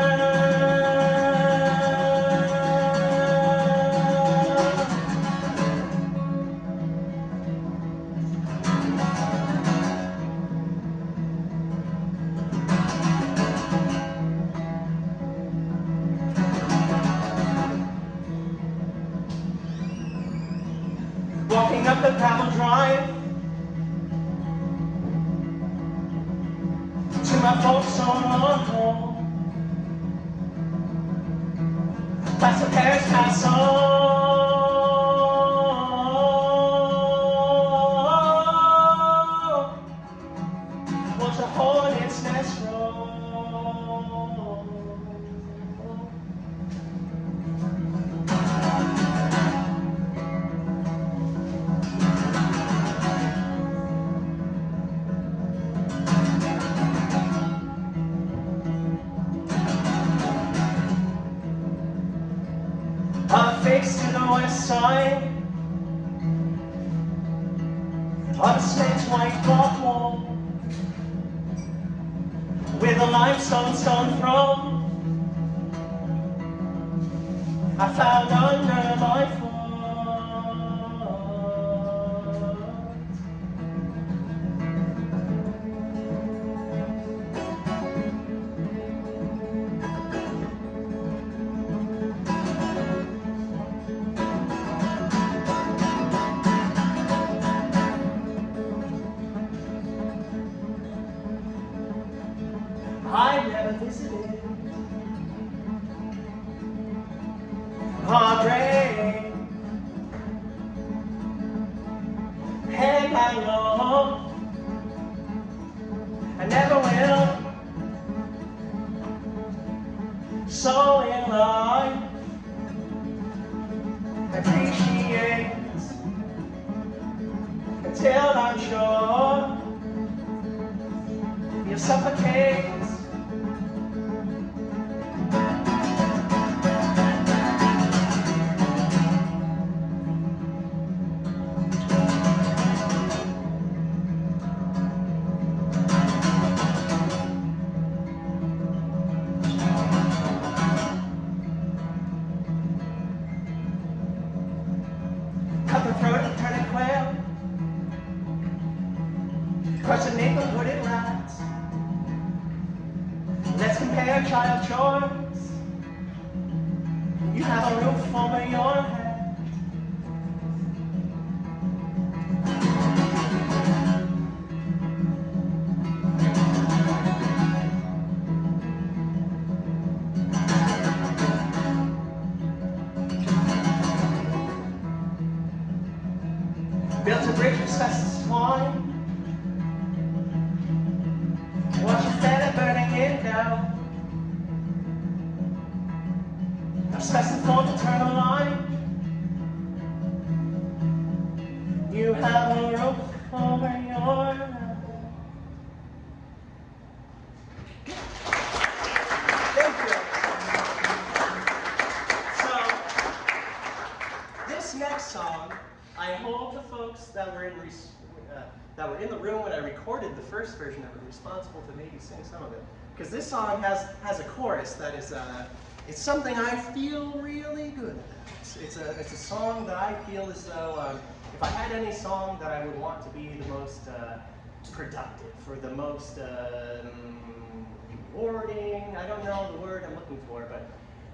S3: Walking up the gravel drive to my folks' own home, past the Paris Castle, watch the hornet's nest roll. Face to the west side of a snake's white block wall, with a limestone stone throne I found under my foot. heartbreak, and I know I never will. So in life, appreciate until I'm sure you suffocate. Cut the throat and turn it quail. Crush a nickel, put it right. Let's compare child chores. You have a roof over your head. Built a bridge with asbestos twine. Watch a feather burning it down. Asbestos formed eternal line. You have a roof over your head. Thank you. So, this next song, I hope the folks that were in the room when I recorded the first version of it were responsible to maybe sing some of it, because this song has a chorus that is it's something I feel really good about. It's a song that I feel as though if I had any song that I would want to be the most productive or the most rewarding, I don't know the word I'm looking for, but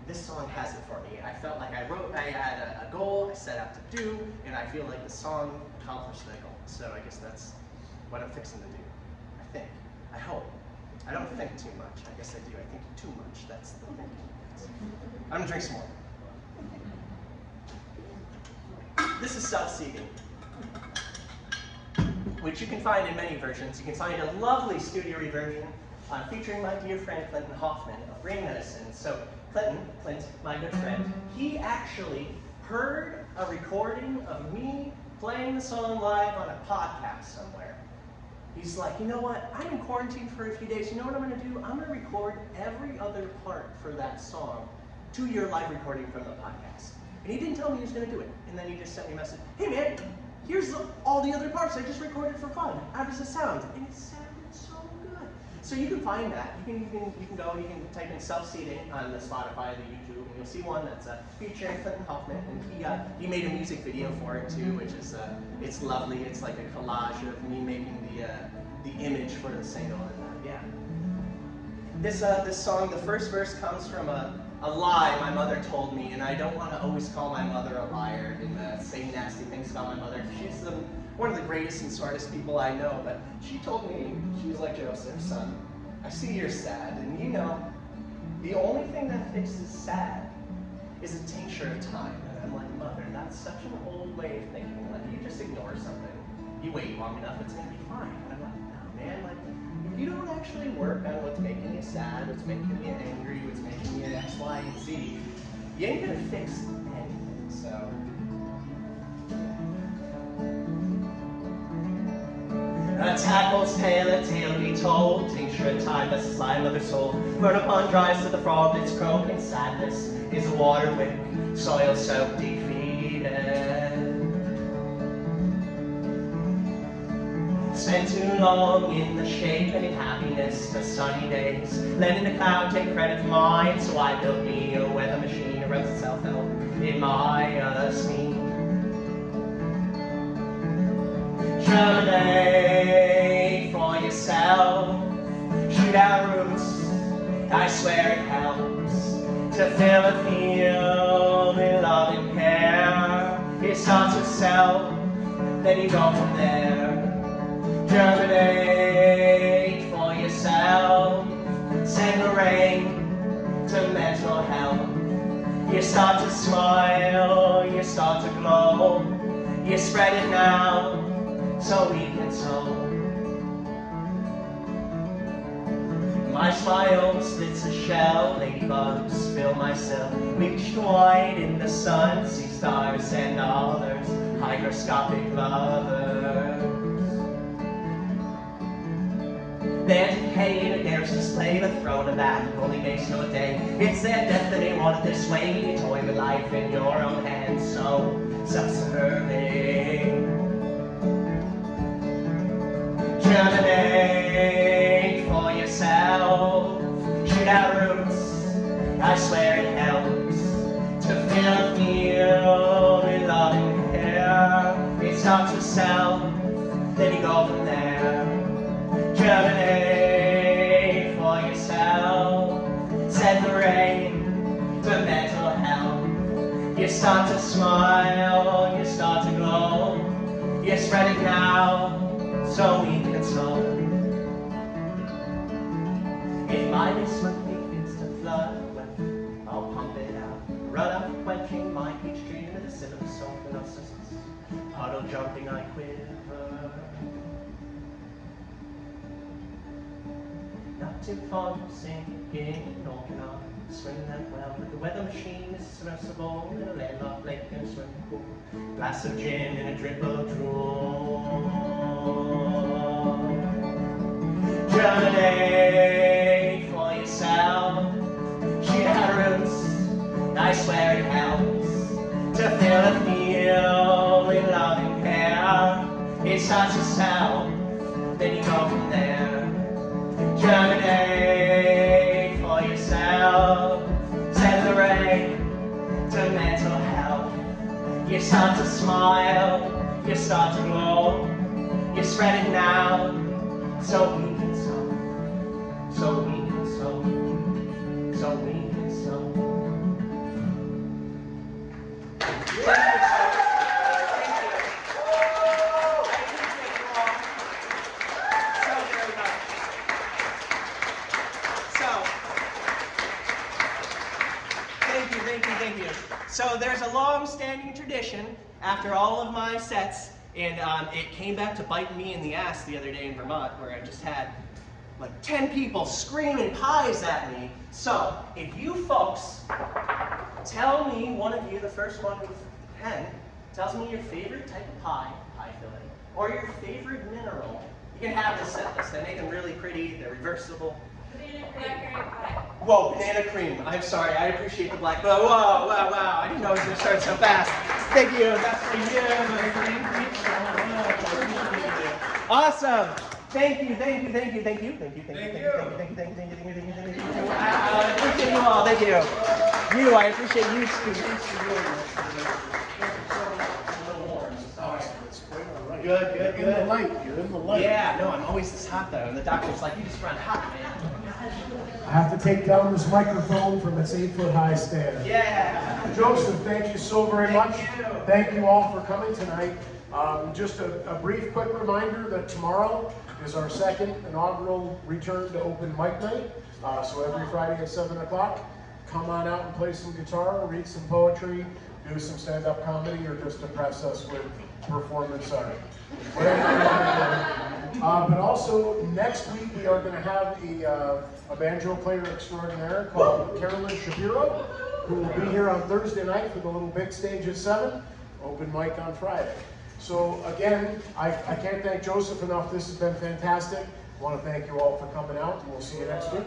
S3: this song has it for me. I felt like I had a goal I set out to do, and I feel like the song accomplished that goal. So I guess that's what I'm fixing to do. I think. I hope. I don't think too much. I guess I do. I think too much. That's the thing. I'm gonna drink some more. This is Self-Seeding, which you can find in many versions. You can find a lovely studio version featuring my dear friend Clinton Hoffman of Brain Medicine. So Clint, my good friend, he actually heard a recording of me playing the song live on a podcast somewhere. He's like, you know what, I'm in quarantine for a few days, you know what I'm gonna do? I'm gonna record every other part for that song to your live recording from the podcast. And he didn't tell me he was gonna do it. And then he just sent me a message, hey man, here's all the other parts I just recorded for fun. How does it sound? And it sounded so good. So you can find that. You can go, you can type in Self-Seeding on the Spotify, the YouTube, and you'll see one that's featuring Clinton Hoffman, and he made a music video for it too, which is it's lovely. It's like a collage of me making the image for the single, and yeah. This song, the first verse comes from a lie my mother told me, and I don't want to always call my mother a liar and say nasty things about my mother. She's one of the greatest and smartest people I know, but she told me, she was like, Joseph, son, I see you're sad, and you know, the only thing that fixes sad is a tincture of time. And I'm like, mother, that's such an old way of thinking. Like, you just ignore something. You wait long enough, it's going to be fine. And I'm like, no, man, like, if you don't actually work on what's making you sad, what's making you angry, what's making you X, Y, and Z, you ain't going to fix anything, so. A tadpole's tale, a tale be told, tincture of time, that's the slime of the soul. Burn upon dries to the frog that's croaking, sadness is a water wick, soil soaked, defeated. Spent too long in the shade and in happiness of sunny days. Letting the cloud take credit for mine, so I built me a weather machine that runs itself out in my esteem. Germinate for yourself, shoot out roots, I swear it helps to fill a field with love and care. It starts with self, then you go from there. Germinate for yourself, send the rain to mental health. You start to smile, you start to glow. You spread it now, so we can sow. My smile splits a shell, ladybugs fill my cell. Reach wide in the sun, see stars and dollars, hygroscopic lovers. Their decay dares display the throne of that only makes no day. It's their death that they want it this way. You toy with life in your own hands, so self-serving. Germinate for yourself. Shoot out roots, I swear it helps to feel a field with loving care. It starts with self, then you go from there. Germinate for yourself. Send the rain to mental health. You start to smile, you start to glow. You spread it now, so we can sow. If my basement begins to flood, well, I'll pump it out. Run up, quenching my peach tree with a sip of salt and narcissus. Puddle jumping, I quiver. Not too far from sinking, nor can I swim that well. But the weather machine is submersible in a landlocked lake and a swimming pool. Glass of gin and a drip of drool. Germinate for yourself. Shoot out roots, I swear it helps to fill a field with loving care. It starts to sell, then you go from there. Germinate for yourself. Send the rain to mental health. You start to smile, you start to glow. You spread it now, so we can sow. So we can sow. So we can sow. Thank you. So there's a long-standing tradition after all of my sets, and it came back to bite me in the ass the other day in Vermont, where I just had like 10 people screaming pies at me. So if you folks tell me, one of you, the first one with a pen, tells me your favorite type of pie filling, or your favorite mineral, you can have this set list. They make them really pretty, they're reversible. Whoa, banana cream. I'm sorry, I appreciate the black. Whoa, wow. I didn't know it was going to start so fast. Thank you, that's for you. Awesome. Thank you. I appreciate you all, thank you. I appreciate you too. Good.
S2: You're in the light.
S3: Yeah, no, I'm always this hot though, and the doctor's like, you just run hot, man.
S2: I have to take down this microphone from its 8-foot-high stand.
S3: Yeah.
S2: Joseph, thank you so very much.
S3: You.
S2: Thank you all for coming tonight. Just a brief, quick reminder that tomorrow is our second inaugural return to open mic night. So every Friday at 7 o'clock, come on out and play some guitar, read some poetry, do some stand-up comedy, or just impress us with performance art. But also, next week we are going to have a banjo player extraordinaire called Carolyn Shapiro, who will be here on Thursday night for the little big stage at 7, open mic on Friday. So again, I can't thank Joseph enough. This has been fantastic. I want to thank you all for coming out, and we'll see you next week.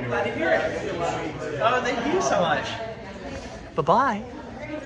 S3: Glad to hear it. Oh, thank you so much. Bye-bye.